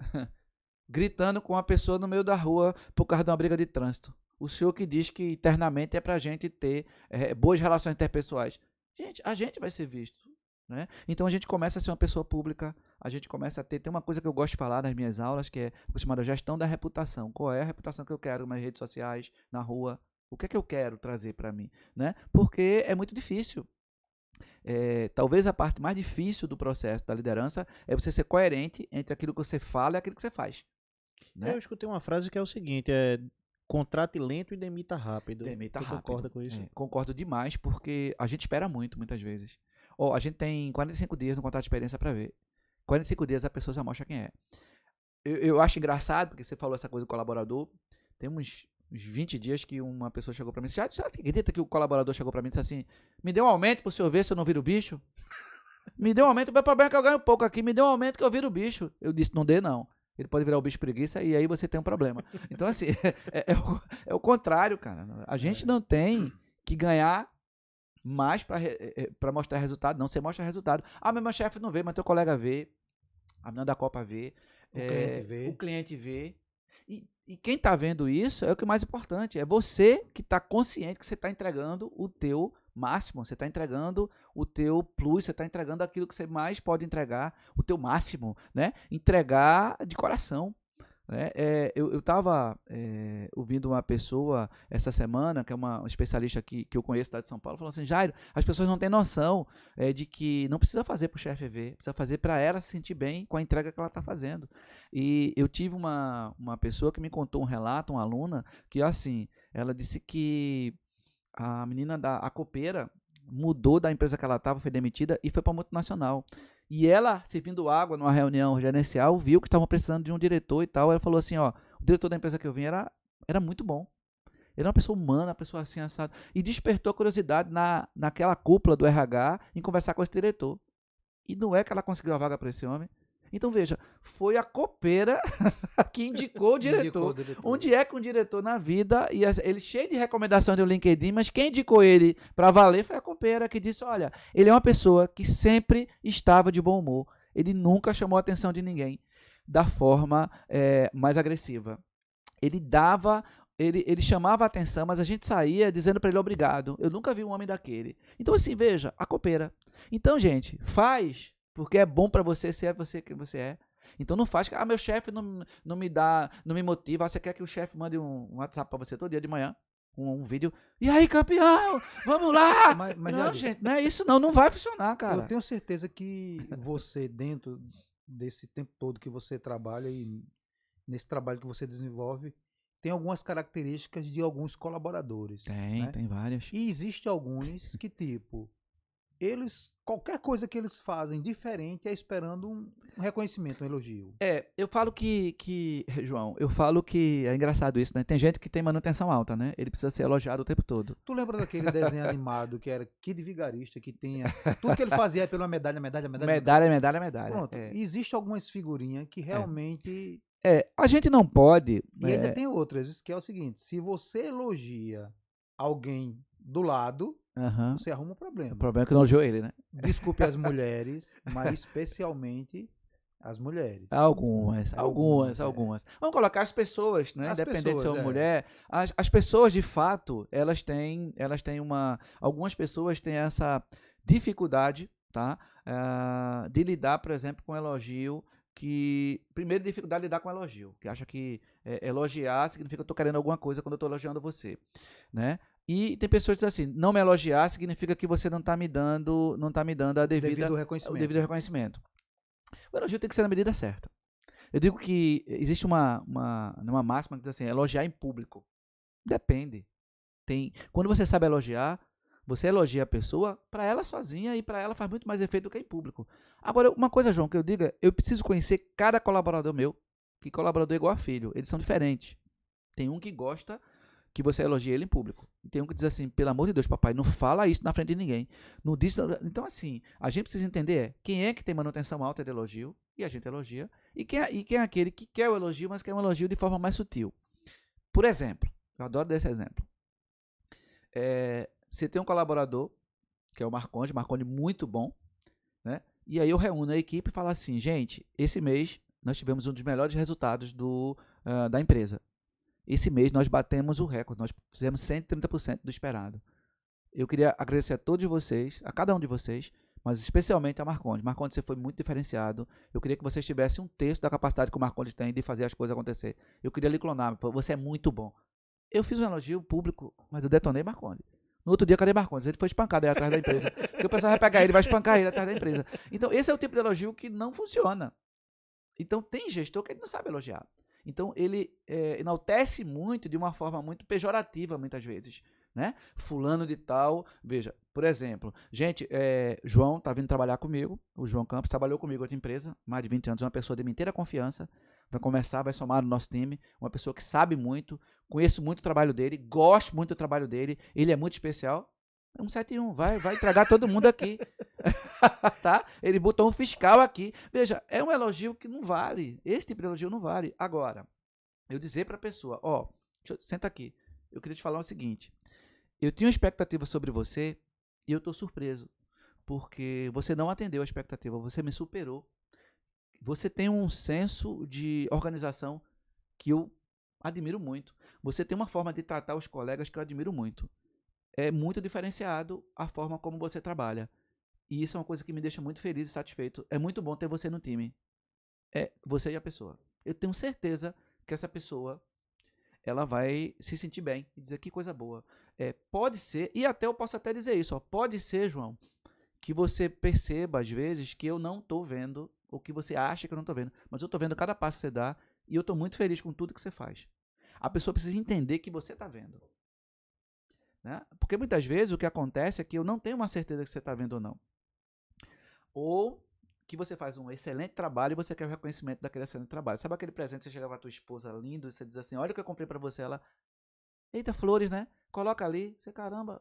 gritando com uma pessoa no meio da rua por causa de uma briga de trânsito. O senhor que diz que internamente é para a gente ter boas relações interpessoais. Gente, a gente vai ser visto. Né? Então a gente começa a ser uma pessoa pública, a gente começa a tem uma coisa que eu gosto de falar nas minhas aulas, que é chamada gestão da reputação. Qual é a reputação que eu quero nas redes sociais, na rua? O que é que eu quero trazer para mim? Né? Porque é muito difícil. Talvez a parte mais difícil do processo da liderança é você ser coerente entre aquilo que você fala e aquilo que você faz. Né? Eu escutei uma frase que é o seguinte, Contrate lento e demita rápido. Demita Tu rápido. concorda com isso? Concordo demais, porque a gente espera muito, muitas vezes. A gente tem 45 dias no contrato de experiência para ver. 45 dias a pessoa já mostra quem é. Eu acho engraçado, porque você falou essa coisa do colaborador. Tem uns 20 dias que uma pessoa chegou para mim. Já acredita que o colaborador chegou para mim e disse assim: me dê um aumento pro senhor ver se eu não viro bicho? Me dê um aumento, o meu problema é que eu ganho pouco aqui. Me dê um aumento que eu viro bicho. Eu disse: não dê não. Ele pode virar o bicho preguiça e aí você tem um problema. Então, assim, é o contrário, cara. A gente não tem que ganhar mais para mostrar resultado. Não, você mostra resultado. Ah, mas meu chefe não vê, mas teu colega vê. A menina da Copa vê. O cliente vê. E quem está vendo isso é o que é mais importante. É você que está consciente que você está entregando o teu máximo, você está entregando o teu plus, você está entregando aquilo que você mais pode entregar, o teu máximo, né? Entregar de coração. Né? Eu estava ouvindo uma pessoa essa semana, que é uma especialista que eu conheço da de São Paulo, falando assim: Jairo, as pessoas não têm noção de que não precisa fazer para o chefe ver, precisa fazer para ela se sentir bem com a entrega que ela está fazendo. E eu tive uma pessoa que me contou um relato, uma aluna, que assim, ela disse que a menina a copeira mudou da empresa que ela estava, foi demitida e foi para a multinacional. E ela, servindo água numa reunião gerencial, viu que estavam precisando de um diretor e tal. Ela falou assim, o diretor da empresa que eu vim era muito bom. Ele era uma pessoa humana, uma pessoa assim, assada. E despertou a curiosidade naquela cúpula do RH em conversar com esse diretor. E não é que ela conseguiu a vaga para esse homem. Então, veja, foi a copeira que indicou o diretor. Onde é que um diretor na vida, e ele cheio de recomendações do LinkedIn, mas quem indicou ele para valer foi a copeira, que disse, olha, ele é uma pessoa que sempre estava de bom humor. Ele nunca chamou a atenção de ninguém da forma mais agressiva. Ele chamava a atenção, mas a gente saía dizendo para ele obrigado. Eu nunca vi um homem daquele. Então, assim, veja, a copeira. Então, gente, faz... porque é bom para você ser você quem você é. Então não faz que, meu chefe não me dá, não me motiva. Você quer que o chefe mande um WhatsApp para você todo dia de manhã, com um vídeo. E aí, campeão, vamos lá! Mas não, gente, não é isso não vai funcionar, cara. Eu tenho certeza que você, dentro desse tempo todo que você trabalha e nesse trabalho que você desenvolve, tem algumas características de alguns colaboradores. Tem várias. E existe alguns que, tipo... qualquer coisa que eles fazem diferente é esperando um reconhecimento, um elogio. Eu falo João, é engraçado isso, né? Tem gente que tem manutenção alta, né? Ele precisa ser elogiado o tempo todo. Tu lembra daquele desenho animado que era Kid Vigarista, que tinha... Tudo que ele fazia é pela medalha. Medalha. Pronto. Existe algumas figurinhas que realmente... a gente não pode... E ainda tem outras, que é o seguinte, se você elogia alguém do lado... Você arruma um problema. O problema é que não elogiou ele, né? Desculpe as mulheres, mas especialmente as mulheres. Algumas. Vamos colocar as pessoas, né? Independente se é uma mulher. As pessoas, de fato, elas têm algumas pessoas têm essa dificuldade, tá? De lidar, por exemplo, com elogio. Primeiro, dificuldade de lidar com elogio. Que acha que elogiar significa que eu estou querendo alguma coisa quando eu estou elogiando você, né? E tem pessoas que dizem assim, não me elogiar significa que você não está me dando o devido reconhecimento. O elogio tem que ser na medida certa. Eu digo que existe uma máxima que diz assim, elogiar em público. Depende. Quando você sabe elogiar, você elogia a pessoa para ela sozinha e para ela faz muito mais efeito do que em público. Agora, uma coisa, João, que eu diga, eu preciso conhecer cada colaborador meu, que colaborador é igual a filho, eles são diferentes. Tem um que gosta que você elogie ele em público. E tem um que diz assim, pelo amor de Deus, papai, não fala isso na frente de ninguém. Não diz. Então, assim, a gente precisa entender quem é que tem manutenção alta de elogio, e a gente elogia, e quem é aquele que quer o elogio, mas quer um elogio de forma mais sutil. Por exemplo, eu adoro desse exemplo. Você tem um colaborador, que é o Marconde muito bom, né? E aí eu reúno a equipe e falo assim, gente, esse mês nós tivemos um dos melhores resultados da empresa. Esse mês nós batemos o recorde, nós fizemos 130% do esperado. Eu queria agradecer a todos vocês, a cada um de vocês, mas especialmente a Marconde. Marconde, você foi muito diferenciado. Eu queria que vocês tivessem um terço da capacidade que o Marconde tem de fazer as coisas acontecer. Eu queria lhe clonar, você é muito bom. Eu fiz um elogio público, mas eu detonei Marconde. No outro dia, cadê Marcondes? Ele foi espancado aí atrás da empresa. Porque o pessoal vai pegar ele, vai espancar ele atrás da empresa. Então, esse é o tipo de elogio que não funciona. Então, tem gestor que ele não sabe elogiar. Então, ele enaltece muito de uma forma muito pejorativa, muitas vezes. Né? Fulano de tal, veja, por exemplo, gente, João tá vindo trabalhar comigo, o João Campos trabalhou comigo em outra empresa, mais de 20 anos, uma pessoa de minha inteira confiança, vai somar no nosso time, uma pessoa que sabe muito, conheço muito o trabalho dele, gosto muito do trabalho dele, ele é muito especial. 171, vai entregar todo mundo aqui. Tá? Ele botou um fiscal aqui. Veja, é um elogio que não vale. Esse tipo de elogio não vale. Agora, eu dizer para a pessoa, senta aqui, eu queria te falar o seguinte, eu tinha uma expectativa sobre você e eu estou surpreso, porque você não atendeu a expectativa, você me superou. Você tem um senso de organização que eu admiro muito. Você tem uma forma de tratar os colegas que eu admiro muito. É muito diferenciado a forma como você trabalha. E isso é uma coisa que me deixa muito feliz e satisfeito. É muito bom ter você no time. É você e a pessoa. Eu tenho certeza que essa pessoa ela vai se sentir bem e dizer que coisa boa. Pode ser, e até eu posso até dizer isso, pode ser, João, que você perceba às vezes que eu não estou vendo, ou que você acha que eu não estou vendo, mas eu estou vendo cada passo que você dá e eu estou muito feliz com tudo que você faz. A pessoa precisa entender que você está vendo. Né? Porque muitas vezes o que acontece é que eu não tenho uma certeza que você está vendo ou não. Ou que você faz um excelente trabalho e você quer o reconhecimento daquele excelente trabalho. Sabe aquele presente que você chegava à tua esposa lindo e você diz assim, olha o que eu comprei pra você, ela, eita, flores, né? Coloca ali, você, caramba,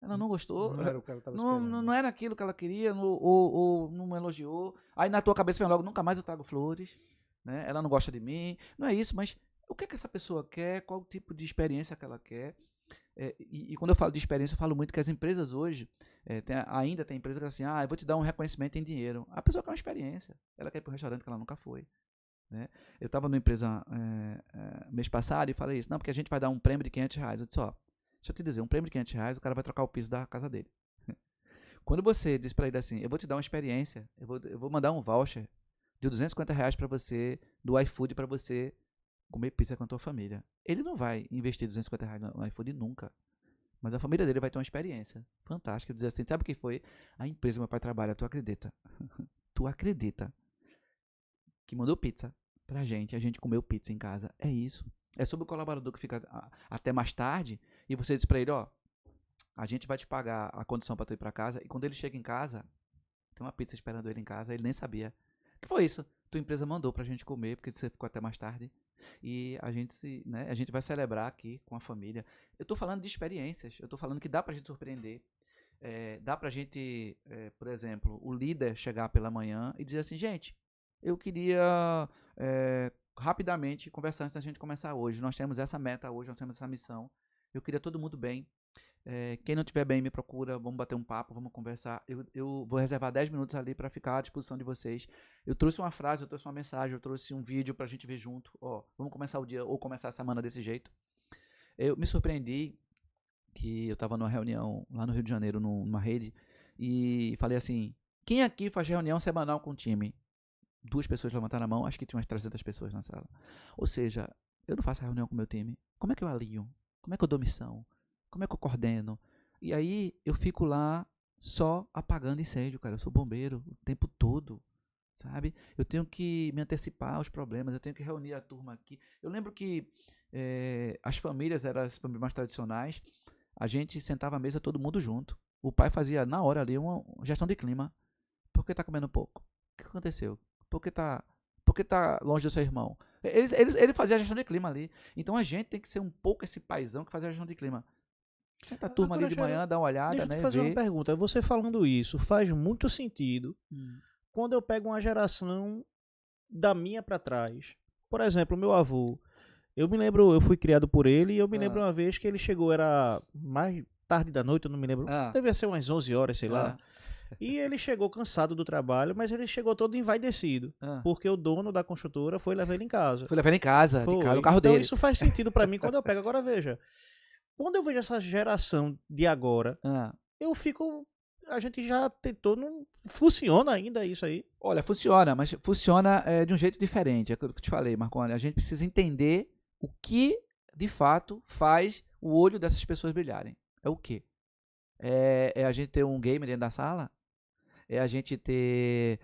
ela não gostou, Não era o que ela tava esperando. não era aquilo que ela queria, ou não elogiou, aí na tua cabeça vem logo, nunca mais eu trago flores, né? Ela não gosta de mim, não é isso, mas o que é que essa pessoa quer, qual o tipo de experiência que ela quer? E quando eu falo de experiência, eu falo muito que as empresas hoje, ainda tem empresa que é assim, eu vou te dar um reconhecimento em dinheiro. A pessoa quer uma experiência, ela quer ir para um restaurante que ela nunca foi. Né? Eu estava numa empresa mês passado e falei isso, não, porque a gente vai dar um prêmio de R$500. Eu disse, deixa eu te dizer, um prêmio de R$500, o cara vai trocar o piso da casa dele. Quando você diz para ele assim, eu vou te dar uma experiência, eu vou mandar um voucher de R$250 para você, do iFood para você comer pizza com a tua família. Ele não vai investir R$250 no iFood nunca. Mas a família dele vai ter uma experiência fantástica. Dizer assim, sabe o que foi? A empresa que meu pai trabalha, tu acredita? Tu acredita? Que mandou pizza pra gente, a gente comeu pizza em casa. É isso. É sobre o colaborador que fica até mais tarde e você diz pra ele, a gente vai te pagar a condição pra tu ir pra casa e quando ele chega em casa, tem uma pizza esperando ele em casa, ele nem sabia. O que foi isso? Tua empresa mandou pra gente comer porque você ficou até mais tarde. E a gente vai celebrar aqui com a família. Eu estou falando de experiências, eu estou falando que dá pra gente surpreender. Dá pra gente, por exemplo, o líder chegar pela manhã e dizer assim, gente, eu queria rapidamente conversar antes da gente começar hoje. Nós temos essa meta hoje, nós temos essa missão. Eu queria todo mundo bem. Quem não estiver bem, me procura, vamos bater um papo, vamos conversar. Eu vou reservar 10 minutos ali para ficar à disposição de vocês. Eu trouxe uma frase, eu trouxe uma mensagem, eu trouxe um vídeo pra gente ver junto. Vamos começar o dia ou começar a semana desse jeito. Eu me surpreendi que eu estava numa reunião lá no Rio de Janeiro, numa rede, e falei assim, quem aqui faz reunião semanal com o time? 2 pessoas levantaram a mão, acho que tinha umas 300 pessoas na sala. Ou seja, eu não faço reunião com o meu time. Como é que eu alinho? Como é que eu dou missão? Como é que eu coordeno? E aí eu fico lá só apagando incêndio, cara. Eu sou bombeiro o tempo todo, sabe? Eu tenho que me antecipar aos problemas, eu tenho que reunir a turma aqui. Eu lembro que as famílias eram as famílias mais tradicionais, a gente sentava à mesa todo mundo junto. O pai fazia na hora ali uma gestão de clima. Por que tá comendo pouco? O que aconteceu? Por que tá longe do seu irmão? Ele fazia a gestão de clima ali. Então a gente tem que ser um pouco esse paizão que fazia a gestão de clima. Senta a turma ali de manhã, dá uma olhada, deixa eu né? te fazer uma pergunta. Você falando isso faz muito sentido quando eu pego uma geração da minha pra trás. Por exemplo, meu avô. Eu me lembro, eu fui criado por ele e eu me lembro uma vez que ele chegou, era mais tarde da noite, eu não me lembro. Devia ser umas 11 horas, sei lá. E ele chegou cansado do trabalho, mas ele chegou todo envaidecido. Porque o dono da construtora foi levar ele em casa. Foi levar ele em casa, de carro, no carro dele. Então isso faz sentido pra mim quando eu pego. Agora veja, quando eu vejo essa geração de agora, eu fico... A gente já tentou, não funciona ainda isso aí? Olha, funciona, mas funciona de um jeito diferente. É aquilo que eu te falei, Marconi. A gente precisa entender o que, de fato, faz o olho dessas pessoas brilharem. É o quê? É a gente ter um gamer dentro da sala? É a gente ter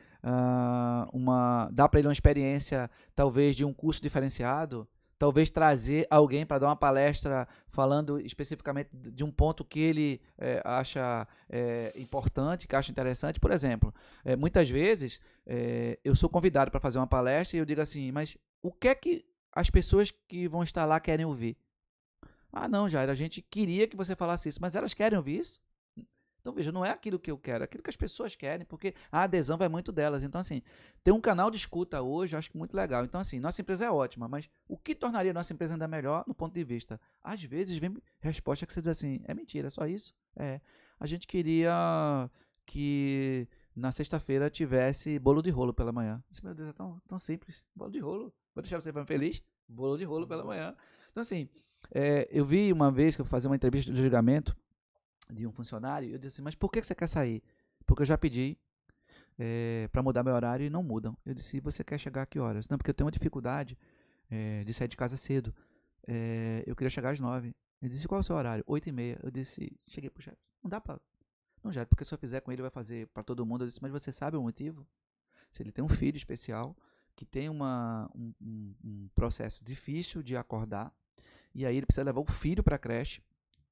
dar para ele uma experiência, talvez, de um curso diferenciado, talvez trazer alguém para dar uma palestra falando especificamente de um ponto que ele acha importante, que acha interessante. Por exemplo, muitas vezes eu sou convidado para fazer uma palestra e eu digo assim, mas o que é que as pessoas que vão estar lá querem ouvir? Ah, não, Jair, a gente queria que você falasse isso, mas elas querem ouvir isso? Então, veja, não é aquilo que eu quero, é aquilo que as pessoas querem, porque a adesão vai muito delas. Então, assim, ter um canal de escuta hoje, eu acho muito legal. Então, assim, nossa empresa é ótima, mas o que tornaria a nossa empresa ainda melhor no ponto de vista? Às vezes vem resposta que você diz assim, é mentira, é só isso? A gente queria que na sexta-feira tivesse bolo de rolo pela manhã. Isso, meu Deus, é tão simples. Bolo de rolo. Vou deixar você feliz? Bolo de rolo pela manhã. Então, assim, eu vi uma vez que eu fui fazer uma entrevista de julgamento de um funcionário, eu disse assim, mas por que você quer sair? Porque eu já pedi para mudar meu horário e não mudam. Eu disse, você quer chegar a que horas? Não, porque eu tenho uma dificuldade de sair de casa cedo. Eu queria chegar às 9. Ele disse, qual é o seu horário? 8h30. Eu disse, cheguei pro chefe, não dá pra... Não, já, porque se eu fizer com ele, vai fazer para todo mundo. Eu disse, mas você sabe o motivo? Se ele tem um filho especial, que tem um processo difícil de acordar, e aí ele precisa levar o filho para a creche.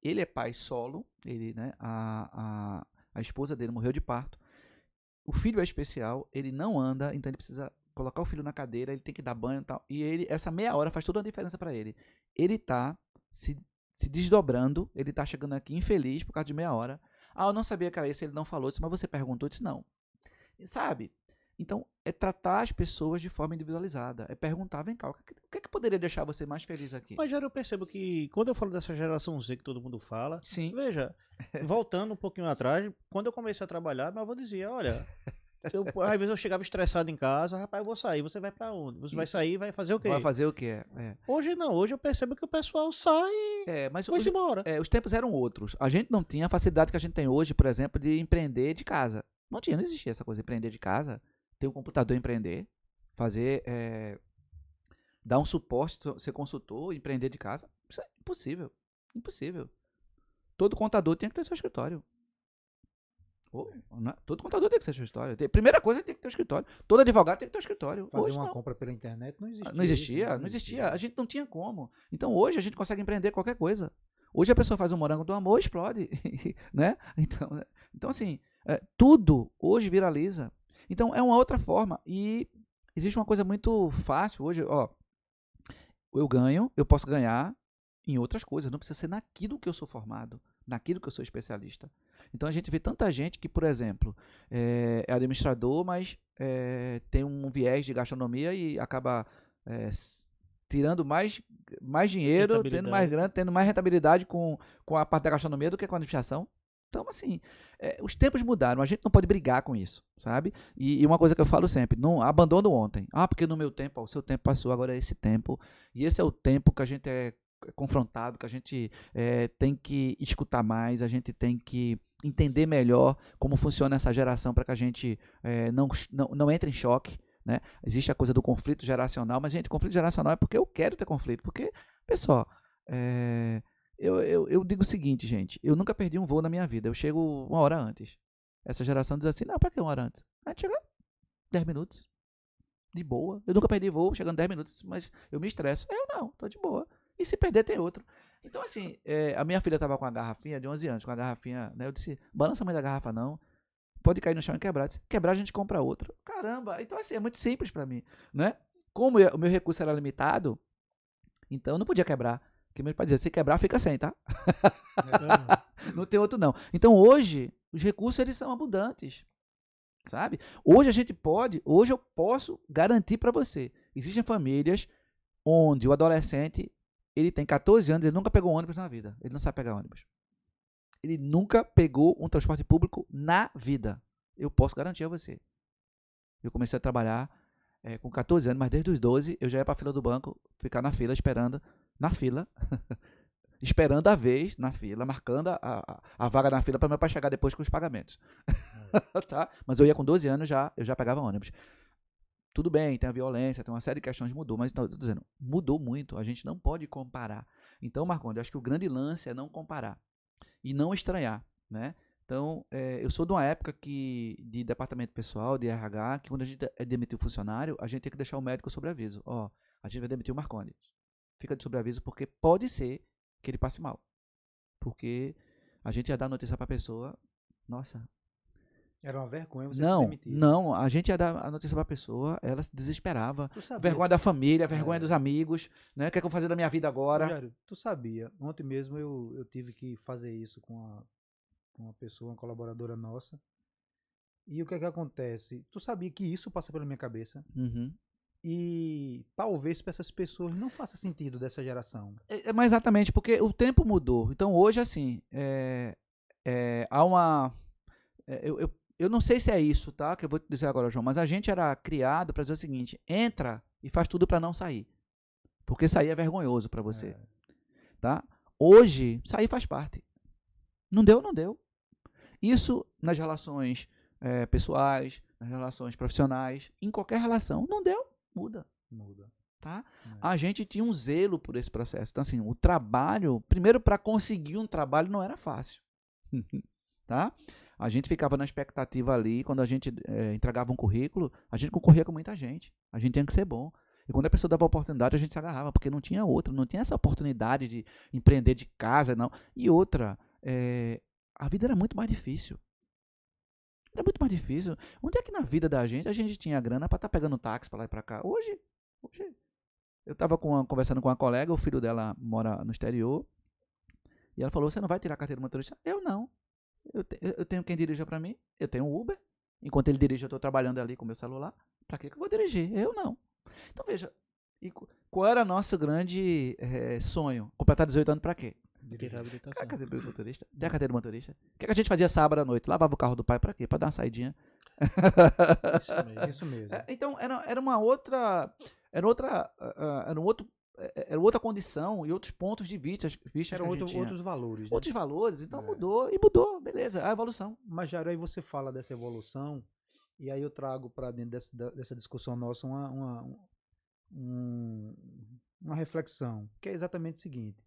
Ele é pai solo, a esposa dele morreu de parto. O filho é especial, ele não anda, então ele precisa colocar o filho na cadeira, ele tem que dar banho e tal. E essa meia hora faz toda a diferença para ele. Ele tá se desdobrando, ele tá chegando aqui infeliz por causa de meia hora. Ah, eu não sabia que era isso, ele não falou isso, mas você perguntou, eu disse não. E sabe? Então, é tratar as pessoas de forma individualizada. É perguntar, vem cá, o que é que poderia deixar você mais feliz aqui? Mas já eu percebo que, quando eu falo dessa geração Z que todo mundo fala, Sim. Veja, voltando um pouquinho atrás, quando eu comecei a trabalhar, meu avô dizia, olha, às vezes eu chegava estressado em casa, rapaz, eu vou sair, você vai pra onde? Você vai sair, vai fazer o quê? Vai fazer o quê? Hoje não, hoje eu percebo que o pessoal sai Mas e vai-se embora. os tempos eram outros. A gente não tinha a facilidade que a gente tem hoje, por exemplo, de empreender de casa. Não existia essa coisa de empreender de casa. Ter um computador, empreender, fazer, dar um suporte, ser consultor, empreender de casa. Isso é impossível. Impossível. Todo contador tem que ter seu escritório. Todo contador tem que ter seu escritório. Primeira coisa, tem que ter um escritório. Todo advogado tem que ter um escritório. Fazer hoje, uma não. compra pela internet não existia. Não existia. A gente não tinha como. Então hoje a gente consegue empreender qualquer coisa. Hoje a pessoa faz um morango do amor, explode. Né? Então assim, tudo hoje viraliza. Então é uma outra forma. E existe uma coisa muito fácil hoje, eu posso ganhar em outras coisas, não precisa ser naquilo que eu sou formado, naquilo que eu sou especialista. Então a gente vê tanta gente que, por exemplo, é administrador, mas tem um viés de gastronomia e acaba tirando mais dinheiro, tendo mais grana, tendo mais rentabilidade com a parte da gastronomia do que com a administração. Então, assim, os tempos mudaram, a gente não pode brigar com isso, sabe? E uma coisa que eu falo sempre, não abandono ontem. Porque no meu tempo, o seu tempo passou, agora é esse tempo. E esse é o tempo que a gente é confrontado, que a gente tem que escutar mais, a gente tem que entender melhor como funciona essa geração para que a gente não entre em choque, né? Existe a coisa do conflito geracional, mas, gente, conflito geracional é porque eu quero ter conflito, porque, pessoal, eu digo o seguinte, gente, eu nunca perdi um voo na minha vida, eu chego 1 hora antes. Essa geração diz assim, não, pra que 1 hora antes? A gente chega 10 minutos, de boa. Eu nunca perdi voo chegando 10 minutos, mas eu me estresso. Eu não, tô de boa. E se perder, tem outro. Então, assim, a minha filha tava com a garrafinha de 11 anos, com a garrafinha, né? Eu disse, balança a mãe da garrafa não, pode cair no chão e quebrar. Se quebrar, a gente compra outra. Caramba, então assim, é muito simples pra mim, né? Como o meu recurso era limitado, então eu não podia quebrar. Porque meu pai dizia, se quebrar, fica sem, tá? Não tem outro não. Então hoje, os recursos eles são abundantes, sabe? Hoje eu posso garantir para você, existem famílias onde o adolescente, ele tem 14 anos, ele nunca pegou ônibus na vida, ele não sabe pegar ônibus. Ele nunca pegou um transporte público na vida. Eu posso garantir a você. Eu comecei a trabalhar com 14 anos, mas desde os 12 eu já ia para a fila do banco, ficar na fila esperando, esperando a vez na fila, marcando a vaga na fila para meu pai chegar depois com os pagamentos. Tá? Mas eu ia com 12 anos, eu já pegava ônibus. Tudo bem, tem a violência, tem uma série de questões que mudou, mas estou dizendo, mudou muito, a gente não pode comparar. Então, Marcondes, eu acho que o grande lance é não comparar e não estranhar, né? Então, eu sou de uma época de departamento pessoal, de RH, que quando a gente demitiu o funcionário, a gente tem que deixar o médico sobre aviso. Ó, a gente vai demitir o Marconi. Fica de sobreaviso porque pode ser que ele passe mal. Porque a gente ia dar notícia para a pessoa, nossa. Era uma vergonha você se demitir. Não, a gente ia dar a notícia para a pessoa, ela se desesperava. Tu sabia, Vergonha da família, vergonha dos amigos, né? O que é que eu vou fazer da minha vida agora? Jairo, tu sabia, ontem mesmo eu tive que fazer isso com uma pessoa, uma colaboradora nossa. E o que é que acontece? Tu sabia que isso passa pela minha cabeça? Uhum. E talvez para essas pessoas não faça sentido dessa geração. Mas exatamente, porque o tempo mudou. Então hoje, assim, há uma... eu não sei se é isso, tá? Que eu vou te dizer agora, João, mas a gente era criado para dizer o seguinte: entra e faz tudo para não sair. Porque sair é vergonhoso para você. Tá? Hoje, sair faz parte. Não deu, não deu. Isso nas relações pessoais, nas relações profissionais, em qualquer relação. Não deu, muda. Tá? A gente tinha um zelo por esse processo. Então, assim, o trabalho, primeiro, para conseguir um trabalho não era fácil. Tá? A gente ficava na expectativa ali, quando a gente entregava um currículo, a gente concorria com muita gente. A gente tinha que ser bom. E quando a pessoa dava a oportunidade, a gente se agarrava, porque não tinha outra, não tinha essa oportunidade de empreender de casa, não. E outra, a vida era muito mais difícil. Era muito mais difícil. Onde é que na vida da gente a gente tinha grana para estar pegando táxi para lá e para cá? Hoje, eu estava conversando com uma colega, o filho dela mora no exterior, e ela falou: você não vai tirar a carteira de motorista? Eu não. Eu tenho quem dirija para mim, eu tenho um Uber. Enquanto ele dirige, eu estou trabalhando ali com o meu celular. Para que eu vou dirigir? Eu não. Então veja, qual era nosso grande sonho? Completar 18 anos para quê? Tirar a habilitação. A carteira de motorista. Tem a carteira de motorista. O que a gente fazia sábado à noite? Lavava o carro do pai para quê? Para dar uma saidinha. Isso mesmo. Então era uma outra, era outra condição e outros pontos de vista. Eram outros valores. Né? Outros valores. Então mudou, beleza. A evolução. Mas Jairo, aí você fala dessa evolução e aí eu trago para dentro dessa discussão nossa uma reflexão, que é exatamente o seguinte: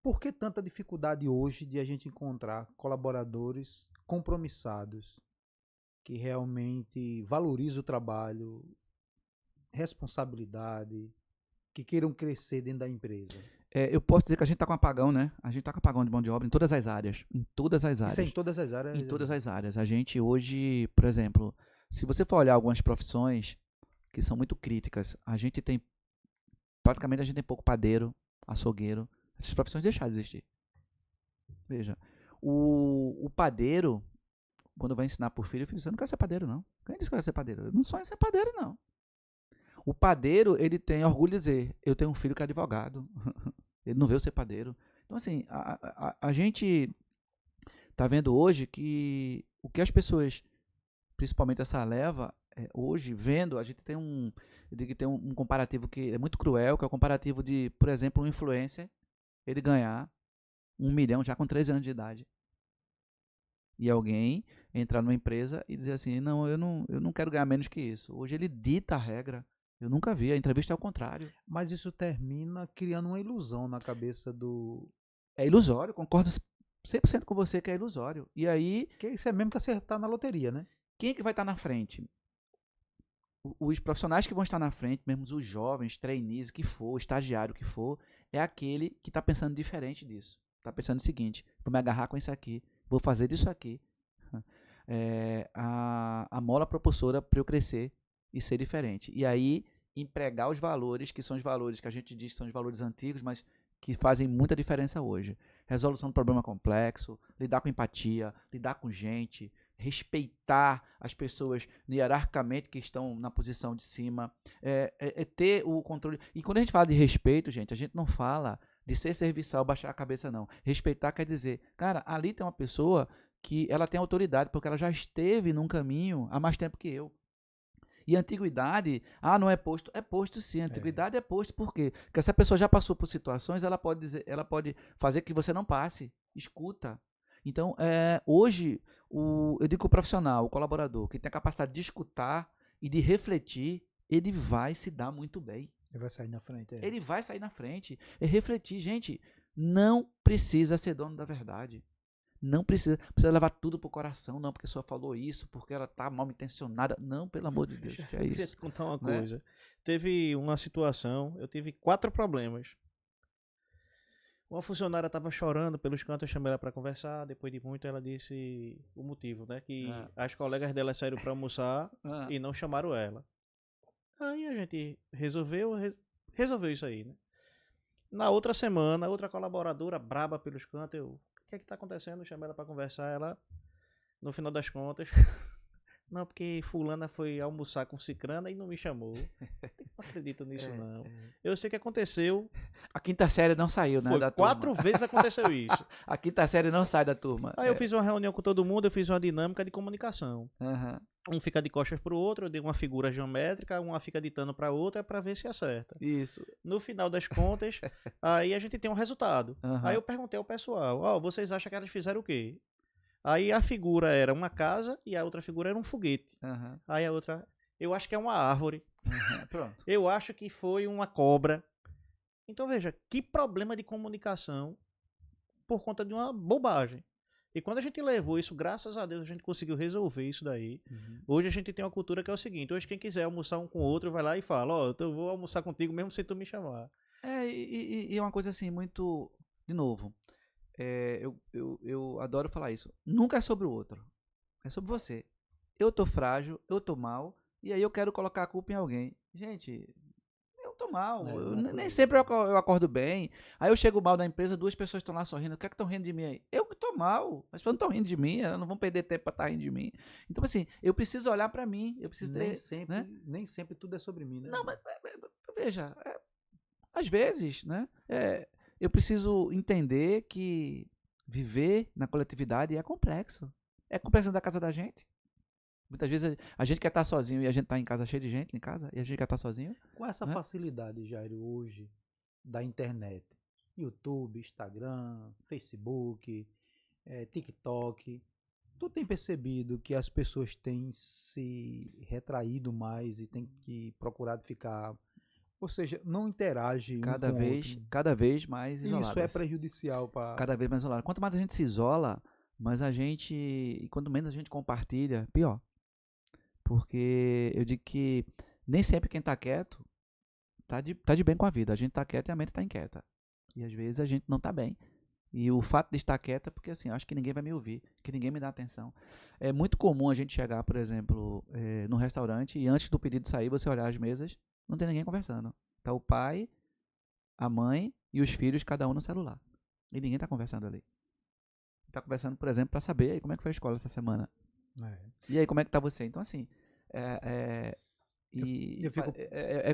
por que tanta dificuldade hoje de a gente encontrar colaboradores compromissados, que realmente valorizam o trabalho, responsabilidade, que queiram crescer dentro da empresa? Eu posso dizer que a gente está com apagão, né? A gente está com apagão de mão de obra em todas as áreas. Em todas as áreas. Isso é em todas as áreas? Em todas as áreas. A gente hoje, por exemplo, se você for olhar algumas profissões que são muito críticas, praticamente a gente tem pouco padeiro, açougueiro. Essas profissões deixaram de existir. Veja, o padeiro, quando vai ensinar para o filho, você não quer ser padeiro, não. Quem disse que quer ser padeiro? Eu não sonho em ser padeiro, não. O padeiro, ele tem orgulho de dizer: eu tenho um filho que é advogado. Ele não veio ser padeiro. Então, assim, a gente está vendo hoje que o que as pessoas, principalmente essa leva, hoje, vendo, a gente tem um comparativo que é muito cruel, que é o comparativo de, por exemplo, um influencer, ele ganhar 1 milhão já com 13 anos de idade. E alguém entrar numa empresa e dizer assim: não, eu não quero ganhar menos que isso. Hoje ele dita a regra. Eu nunca vi, a entrevista é o contrário. Mas isso termina criando uma ilusão na cabeça do... É ilusório, concordo 100% com você que é ilusório. E aí... Que isso é mesmo que acertar na loteria, né? Quem é que vai estar na frente? Os profissionais que vão estar na frente, mesmo os jovens, trainees, que for, estagiário que for, é aquele que está pensando diferente disso. Está pensando o seguinte: vou me agarrar com isso aqui, vou fazer disso aqui a mola propulsora para eu crescer e ser diferente. E aí empregar os valores, que são os valores que a gente diz que são os valores antigos, mas que fazem muita diferença hoje. Resolução de problema complexo, lidar com empatia, lidar com gente, respeitar as pessoas hierarquicamente que estão na posição de cima, ter o controle. E quando a gente fala de respeito, gente, a gente não fala de ser serviçal, baixar a cabeça, não. Respeitar quer dizer, cara, ali tem uma pessoa que ela tem autoridade, porque ela já esteve num caminho há mais tempo que eu. E antiguidade, não é posto. É posto sim, antiguidade é posto. Por quê? Porque essa pessoa já passou por situações, ela pode fazer que você não passe. Escuta. Então, hoje, eu digo que o profissional, o colaborador, que tem a capacidade de escutar e de refletir, ele vai se dar muito bem. Ele vai sair na frente. Ele vai sair na frente. É refletir. Gente, não precisa ser dono da verdade. Não precisa levar tudo pro coração, não, porque a pessoa falou isso, porque ela tá mal intencionada. Não, pelo amor de Deus, que é Eu queria isso. te contar uma Né? coisa. Teve uma situação, eu tive 4 problemas. Uma funcionária estava chorando pelos cantos, eu chamei ela para conversar. Depois de muito, ela disse o motivo, né? Que as colegas dela saíram para almoçar e não chamaram ela. Aí a gente resolveu isso aí, né? Na outra semana, outra colaboradora braba pelos cantos, o que é que tá acontecendo? Eu chamei ela para conversar, ela, no final das contas, não, porque fulana foi almoçar com cicrana e não me chamou. Não acredito nisso, não. Eu sei que aconteceu. A quinta série não saiu, né? Foi Da 4 turma. vezes aconteceu isso. A quinta série não sai da turma. Aí eu fiz uma reunião com todo mundo, eu fiz uma dinâmica de comunicação. Aham. Um fica de costas pro outro, eu dei uma figura geométrica, uma fica ditando pra outra pra ver se acerta. Isso. No final das contas, aí a gente tem um resultado. Aham. Aí eu perguntei ao pessoal, ó, vocês acham que elas fizeram o quê? Aí a figura era uma casa e a outra figura era um foguete. Aham. Aí a outra, eu acho que é uma árvore. Aham. Pronto. Eu acho que foi uma cobra. Então veja, que problema de comunicação por conta de uma bobagem. E quando a gente levou isso, graças a Deus, a gente conseguiu resolver isso daí. Hoje a gente tem uma cultura que é o seguinte, hoje quem quiser almoçar um com o outro, vai lá e fala, ó, eu vou almoçar contigo mesmo sem tu me chamar. E é uma coisa assim, muito... De novo, eu adoro falar isso. Nunca é sobre o outro. É sobre você. Eu tô frágil, eu tô mal, e aí eu quero colocar a culpa em alguém. Gente, eu tô mal. Nem sempre eu acordo bem. Aí eu chego mal na empresa, 2 pessoas estão lá sorrindo. O que é que estão rindo de mim aí? Eu que tô mal. As pessoas não estão rindo de mim, elas não vão perder tempo pra estar rindo de mim. Então, assim, eu preciso olhar pra mim. Eu preciso ter... Nem sempre tudo é sobre mim, né? Não, mas veja, às vezes, né? Eu preciso entender que viver na coletividade é complexo. É complexo dentro da casa da gente. Muitas vezes a gente quer estar sozinho e a gente tá em casa cheio de gente em casa e a gente quer estar sozinho. Com essa facilidade, Jairo, hoje, da internet, YouTube, Instagram, Facebook, TikTok, tu tem percebido que as pessoas têm se retraído mais e têm que procurado ficar, ou seja, não interage Cada vez mais isoladas. Isso é prejudicial para... Cada vez mais isolado. Quanto mais a gente se isola, mais a gente, e quanto menos a gente compartilha, pior. Porque eu digo que nem sempre quem tá quieto tá de bem com a vida. A gente tá quieto e a mente tá inquieta. E às vezes a gente não tá bem. E o fato de estar quieta é porque assim, eu acho que ninguém vai me ouvir, que ninguém me dá atenção. É muito comum a gente chegar, por exemplo, no restaurante e antes do pedido sair, você olhar as mesas, não tem ninguém conversando. Tá o pai, a mãe e os filhos, cada um no celular. E ninguém tá conversando ali. Tá conversando, por exemplo, para saber aí como é que foi a escola essa semana. E aí, como é que tá você? Então, assim, é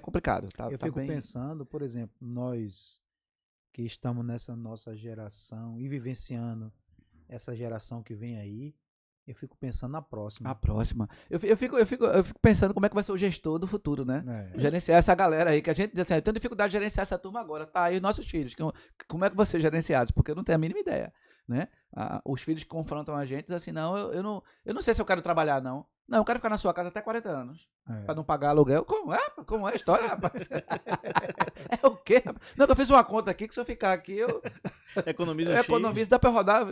complicado. Eu fico pensando, por exemplo, nós que estamos nessa nossa geração e vivenciando essa geração que vem aí, eu fico pensando na próxima. A próxima. Eu fico pensando como é que vai ser o gestor do futuro, né? Gerenciar essa galera aí, que a gente diz assim, eu tenho dificuldade de gerenciar essa turma agora. Tá, e os nossos filhos, como é que vão ser gerenciados? Porque eu não tenho a mínima ideia, né? Os filhos que confrontam a gente, dizem assim, não, eu não sei se eu quero trabalhar, não. Não, eu quero ficar na sua casa até 40 anos. Pra não pagar aluguel. Como é a história, rapaz? É o quê? Não, eu fiz uma conta aqui que se eu ficar aqui, eu economizo, dá pra rodar,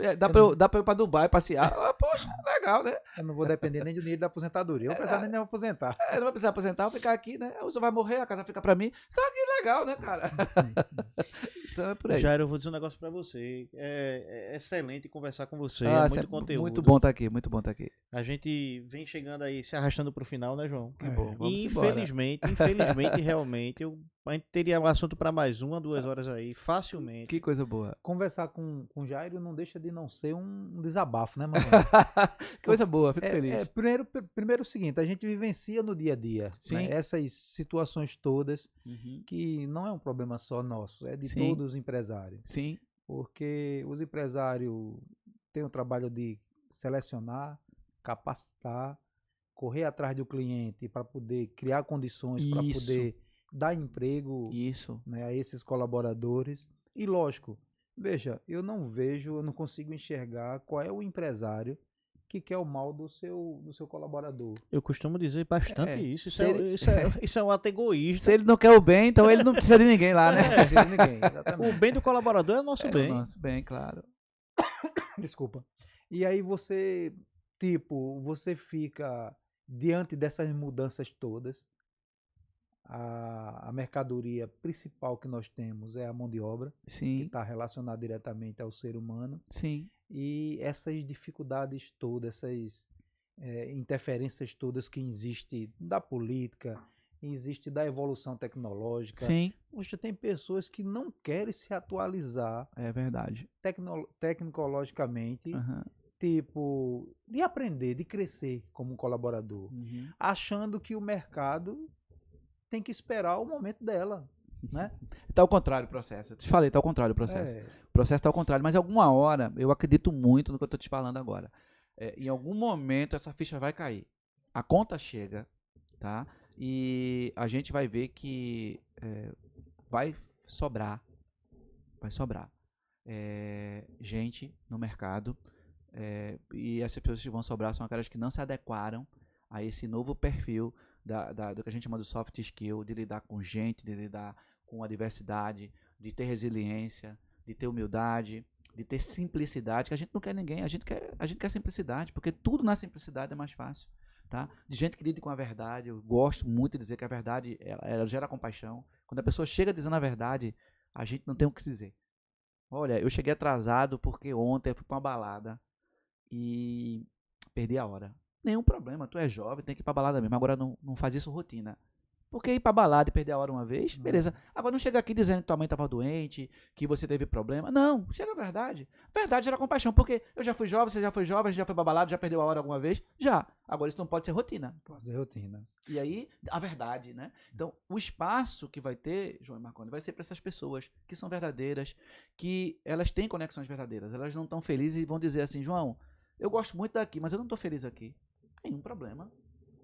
dá pra ir pra Dubai passear. Poxa, legal, né? Eu não vou depender nem do dinheiro da aposentadoria. Eu não vou precisar nem me aposentar. Não vai precisar aposentar, eu vou ficar aqui, né? Você vai morrer, a casa fica pra mim. Tá aqui legal, né, cara? Então é por aí. Jairo, eu vou dizer um negócio pra você. É excelente conversar com você. É muito conteúdo. Muito bom tá aqui, muito bom tá aqui. A gente vem chegando aí, se arrastando pro final, né, João? Que bom. Vamos infelizmente, realmente, a gente teria um assunto para mais 1 a 2 horas aí, facilmente. Que coisa boa. Conversar com o Jairo não deixa de não ser um desabafo, né, mano? Que coisa boa, fico feliz. Primeiro o seguinte, a gente vivencia no dia a dia, né, essas situações todas, que não é um problema só nosso, é de todos os empresários. Sim. Porque os empresários têm o trabalho de selecionar, capacitar, correr atrás do cliente para poder criar condições, para poder dar emprego, né, a esses colaboradores. E lógico, veja, eu não consigo enxergar qual é o empresário que quer o mal do seu colaborador. Eu costumo dizer bastante isso. Isso é um ato egoísta. Se ele não quer o bem, então ele não precisa de ninguém lá, né? Não precisa de ninguém, exatamente. O bem do colaborador é o nosso bem. O nosso bem, claro. Desculpa. E aí você, tipo, você fica diante dessas mudanças todas. A mercadoria principal que nós temos é a mão de obra, que Sim, está relacionada diretamente ao ser humano. sim, E essas dificuldades todas, essas interferências todas que existem da política, existe da evolução tecnológica. sim, Hoje tem pessoas que não querem se atualizar é verdade. tecnologicamente, Aham. tipo, de aprender, de crescer como um colaborador, Uhum. achando que o mercado tem que esperar o momento dela, né? Tá ao contrário o processo. Eu te falei, tá ao contrário o processo. É, O processo tá ao contrário, mas alguma hora, eu acredito muito no que eu tô te falando agora. Em algum momento essa ficha vai cair. A conta chega, tá? E a gente vai ver que vai sobrar, vai sobrar gente no mercado. E essas pessoas que vão sobrar são aquelas que não se adequaram a esse novo perfil do que a gente chama de soft skill, de lidar com gente, de lidar com a diversidade, de ter resiliência, de ter humildade, de ter simplicidade, que a gente não quer ninguém, a gente quer simplicidade, porque tudo na simplicidade é mais fácil. Tá? De gente que lide com a verdade, eu gosto muito de dizer que a verdade ela gera compaixão. Quando a pessoa chega dizendo a verdade, a gente não tem o que dizer. Olha, eu cheguei atrasado porque ontem eu fui para uma balada e perdi a hora. Nenhum problema, tu é jovem, tem que ir pra balada mesmo. Agora não faz isso rotina. Porque ir pra balada e perder a hora uma vez, beleza. Agora não chega aqui dizendo que tua mãe tava doente, que você teve problema. Não, chega a verdade. Verdade gera compaixão, porque eu já fui jovem, você já foi jovem, a gente já foi pra balada, já perdeu a hora alguma vez? Já. Agora isso não pode ser rotina. pode ser rotina. E aí, a verdade, né? Então, o espaço que vai ter, João e Marconi, vai ser para essas pessoas que são verdadeiras, que elas têm conexões verdadeiras, elas não estão felizes e vão dizer assim, João, eu gosto muito daqui, mas eu não estou feliz aqui. Nenhum problema.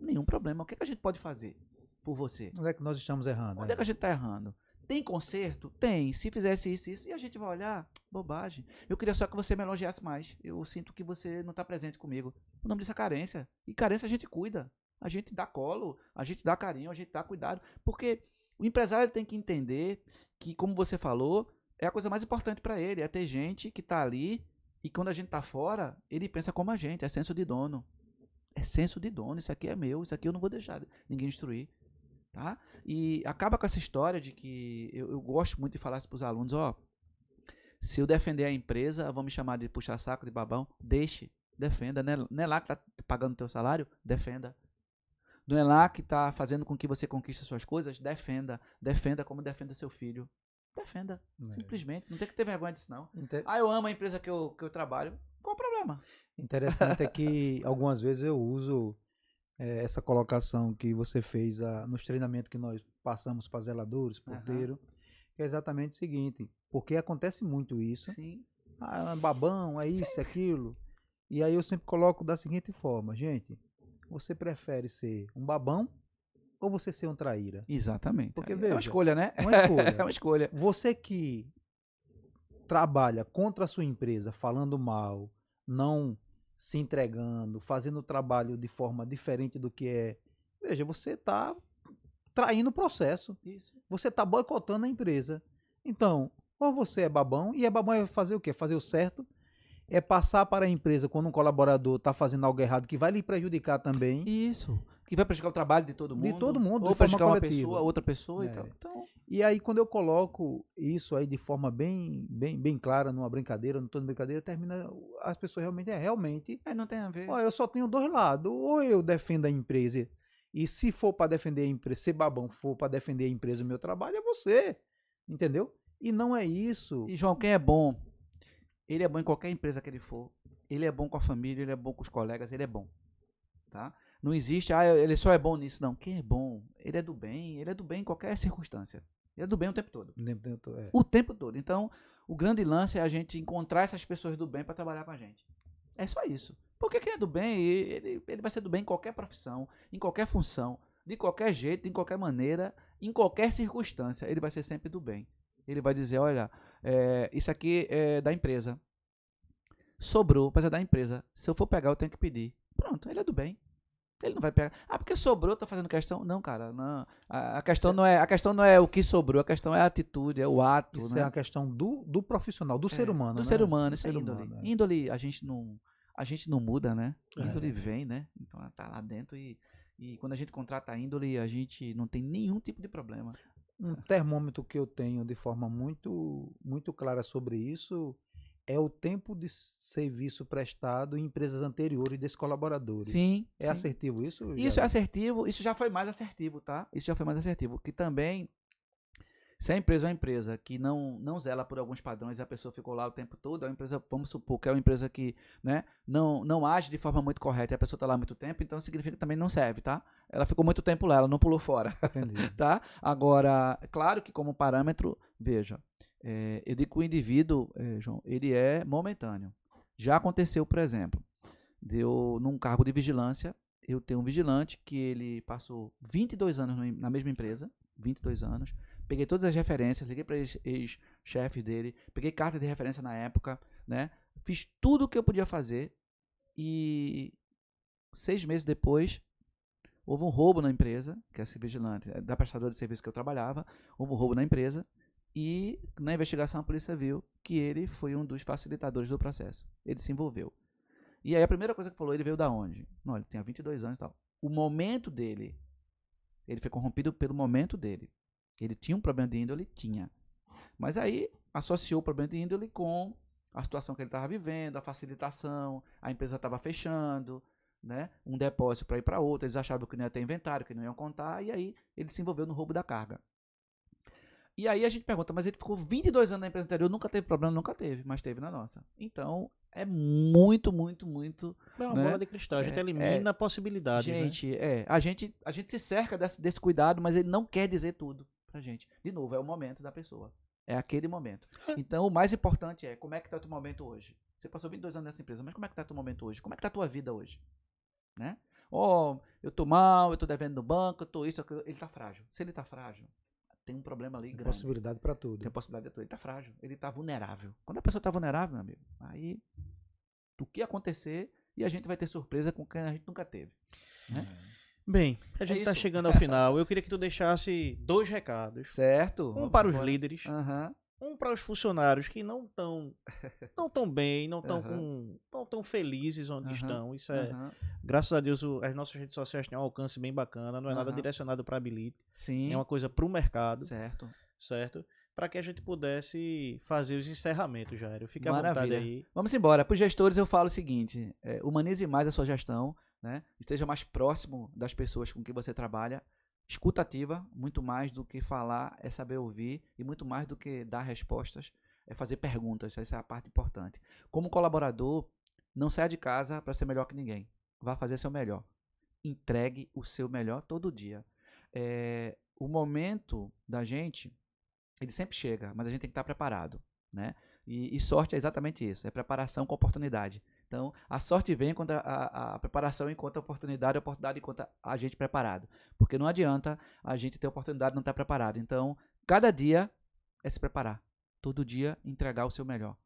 Nenhum problema. O que a gente pode fazer por você? Onde é que nós estamos errando? Onde é que a gente está errando? Tem conserto? Tem. Se fizesse isso, e a gente vai olhar, bobagem. Eu queria só que você me elogiasse mais. Eu sinto que você não está presente comigo. O nome disso é carência. E carência a gente cuida. A gente dá colo, a gente dá carinho, a gente dá cuidado. Porque o empresário tem que entender que, como você falou, é a coisa mais importante para ele. É ter gente que está ali e quando a gente está fora, ele pensa como a gente. É senso de dono. É senso de dono. Isso aqui é meu. Isso aqui eu não vou deixar ninguém destruir. Tá? E acaba com essa história de que eu gosto muito de falar isso para os alunos, se eu defender a empresa, vão me chamar de puxa-saco, de babão, deixe, defenda, não é lá que está pagando o teu salário? Defenda. Não é lá que está fazendo com que você conquiste suas coisas? Defenda. Defenda como defenda seu filho. Defenda. Simplesmente. Não tem que ter vergonha disso, não. Eu amo a empresa que eu trabalho. Qual o problema? Interessante é que algumas vezes eu uso essa colocação que você fez nos treinamentos que nós passamos para zeladores, porteiro, que é exatamente o seguinte, porque acontece muito isso. Sim. Babão, é isso, é aquilo. E aí eu sempre coloco da seguinte forma, gente, você prefere ser um babão ou você ser um traíra? Exatamente. Porque, é uma escolha, né? Uma escolha. É uma escolha. Você que trabalha contra a sua empresa, falando mal, não se entregando, fazendo o trabalho de forma diferente do que é. Veja, você está traindo o processo. Isso. Você está boicotando a empresa. Então, ou você é babão, e babão é fazer o quê? Fazer o certo, é passar para a empresa quando um colaborador está fazendo algo errado que vai lhe prejudicar também. Isso. Que vai prejudicar o trabalho de todo mundo. De todo mundo, ou de forma prejudicar uma coletiva. pessoa, outra pessoa e tal. Então... E aí, quando eu coloco isso aí de forma bem clara, numa brincadeira, não estou de brincadeira, termina. As pessoas realmente. Não tem a ver. Eu só tenho dois lados. Ou eu defendo a empresa, e se for para defender a empresa, se babão for para defender a empresa, o meu trabalho é você. Entendeu? E não é isso. E, João, quem é bom, ele é bom em qualquer empresa que ele for. Ele é bom com a família, ele é bom com os colegas, ele é bom. Tá? Não existe, ele só é bom nisso, não. Quem é bom, ele é do bem em qualquer circunstância. Ele é do bem o tempo todo. O tempo todo. Então, o grande lance é a gente encontrar essas pessoas do bem para trabalhar com a gente. É só isso. Porque quem é do bem, ele vai ser do bem em qualquer profissão, em qualquer função, de qualquer jeito, de qualquer maneira, em qualquer circunstância. Ele vai ser sempre do bem. Ele vai dizer, olha, isso aqui é da empresa. Sobrou, mas é da empresa. Se eu for pegar, eu tenho que pedir. Pronto, ele é do bem. Ele não vai pegar. Ah, porque sobrou, tá fazendo questão. Não, cara, não. A questão não é o que sobrou, a questão é a atitude, é o ato, Isso né? é uma questão do profissional, do ser humano, Do né? ser humano, Do isso é ser índole. humano, Índole a gente não muda, né? É. Índole vem, né? Então ela tá lá dentro e quando a gente contrata a índole, a gente não tem nenhum tipo de problema. Um termômetro que eu tenho de forma muito clara sobre isso é o tempo de serviço prestado em empresas anteriores desses colaboradores. Sim, É sim. assertivo isso? Isso é Jair? assertivo, isso já foi mais assertivo, tá? Isso já foi mais assertivo. Que também, se a empresa é uma empresa que não zela por alguns padrões e a pessoa ficou lá o tempo todo, é uma empresa, vamos supor que é uma empresa que, né, não age de forma muito correta e a pessoa está lá há muito tempo, então significa que também não serve, tá? Ela ficou muito tempo lá, ela não pulou fora, Entendi. tá? Agora, claro que como parâmetro, veja, eu digo que o indivíduo, João, ele é momentâneo. Já aconteceu, por exemplo, num cargo de vigilância, eu tenho um vigilante que ele passou 22 anos na mesma empresa, 22 anos, peguei todas as referências, liguei para ex-chefes dele, peguei carta de referência na época, né? Fiz tudo o que eu podia fazer e 6 meses depois houve um roubo na empresa, que é esse vigilante, da prestadora de serviço que eu trabalhava, houve um roubo na empresa e na investigação a polícia viu que ele foi um dos facilitadores do processo. Ele se envolveu. E aí a primeira coisa que falou, ele veio da onde? Não, ele tinha 22 anos e tal. O momento dele, ele foi corrompido pelo momento dele. Ele tinha um problema de índole? Tinha. Mas aí associou o problema de índole com a situação que ele estava vivendo, a facilitação, a empresa estava fechando, né? Um depósito para ir para outra, eles achavam que não ia ter inventário, que não iam contar, e aí ele se envolveu no roubo da carga. E aí a gente pergunta, mas ele ficou 22 anos na empresa anterior, nunca teve problema? Nunca teve, mas teve na nossa. Então, é muito, É uma né? bola de cristal, a gente elimina possibilidades, né? Gente, a gente se cerca desse cuidado, mas ele não quer dizer tudo pra gente. De novo, é o momento da pessoa. É aquele momento. Então, o mais importante é, como é que tá o teu momento hoje? Você passou 22 anos nessa empresa, mas como é que tá o teu momento hoje? Como é que tá a tua vida hoje? Né? Eu tô mal, eu tô devendo no banco, eu tô isso, aquilo. Ele tá frágil. Se ele tá frágil, tem um problema ali Tem grande. possibilidade para tudo. Tem possibilidade de tudo. Ele tá frágil, ele tá vulnerável. Quando a pessoa tá vulnerável, meu amigo, aí o que acontecer e a gente vai ter surpresa com quem a gente nunca teve. Né? Bem, a gente tá isso. chegando ao final. Eu queria que tu deixasse 2 recados. Certo. Um vamos para os embora. líderes, Aham. um para os funcionários que não tão bem, não Aham. tão felizes onde Aham. estão. Isso é, Aham. graças a Deus, as nossas redes sociais têm um alcance bem bacana, não é nada Aham. direcionado para a Habilite, Sim. é uma coisa para o mercado, Certo. certo? Para que a gente pudesse fazer os encerramentos, Jairo. Fique à vontade Maravilha. aí. Vamos embora. Para os gestores eu falo o seguinte, humanize mais a sua gestão, né? Esteja mais próximo das pessoas com quem você trabalha. Escuta ativa, muito mais do que falar, é saber ouvir, e muito mais do que dar respostas, é fazer perguntas. Essa é a parte importante. Como colaborador, não saia de casa para ser melhor que ninguém. Vá fazer seu melhor. Entregue o seu melhor todo dia. O momento da gente, ele sempre chega, mas a gente tem que estar preparado, né? E sorte é exatamente isso, é preparação com oportunidade. Então, a sorte vem quando a preparação encontra a oportunidade encontra a gente preparado. Porque não adianta a gente ter oportunidade e não estar preparado. Então, cada dia é se preparar. Todo dia entregar o seu melhor.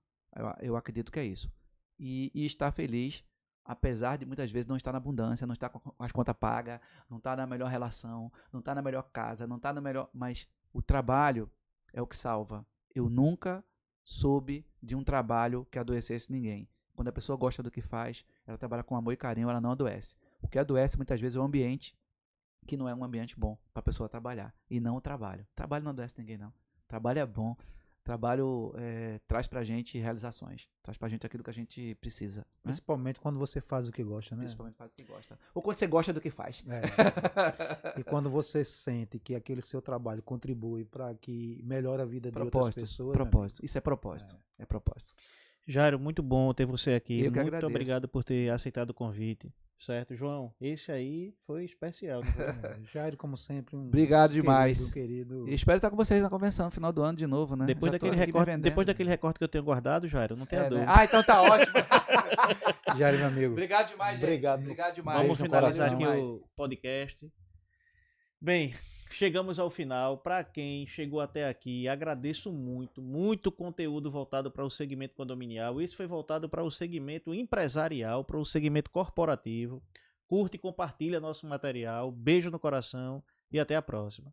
Eu acredito que é isso. E estar feliz, apesar de muitas vezes não estar na abundância, não estar com as contas pagas, não estar na melhor relação, não estar na melhor casa, não estar no melhor... Mas o trabalho é o que salva. Eu nunca soube de um trabalho que adoecesse ninguém. Quando a pessoa gosta do que faz, ela trabalha com amor e carinho, ela não adoece. O que adoece muitas vezes é o ambiente, que não é um ambiente bom para a pessoa trabalhar. E não o trabalho. O trabalho não adoece ninguém, não. O trabalho é bom. O trabalho traz pra gente realizações. Traz pra gente aquilo que a gente precisa. Né? Principalmente quando você faz o que gosta, né? Principalmente faz o que gosta. Ou quando você gosta do que faz. E quando você sente que aquele seu trabalho contribui para que melhore a vida de outras pessoas. Propósito. Isso é propósito. É propósito. Jairo, muito bom ter você aqui. Eu que Muito agradeço. obrigado por ter aceitado o convite. Certo, João? Esse aí foi especial. Não foi? Jairo, como sempre, Obrigado demais. querido. E espero estar com vocês na convenção no final do ano de novo, né? Depois daquele recorte que eu tenho guardado, Jairo, não tenha dúvida. Né? Então tá ótimo. Jairo, meu amigo. Obrigado demais, gente. Obrigado demais. Vamos finalizar aqui demais. o podcast. Bem, chegamos ao final. Para quem chegou até aqui, agradeço muito conteúdo voltado para o segmento condominial. Isso foi voltado para o segmento empresarial, para o segmento corporativo. Curte e compartilha nosso material. Beijo no coração e até a próxima.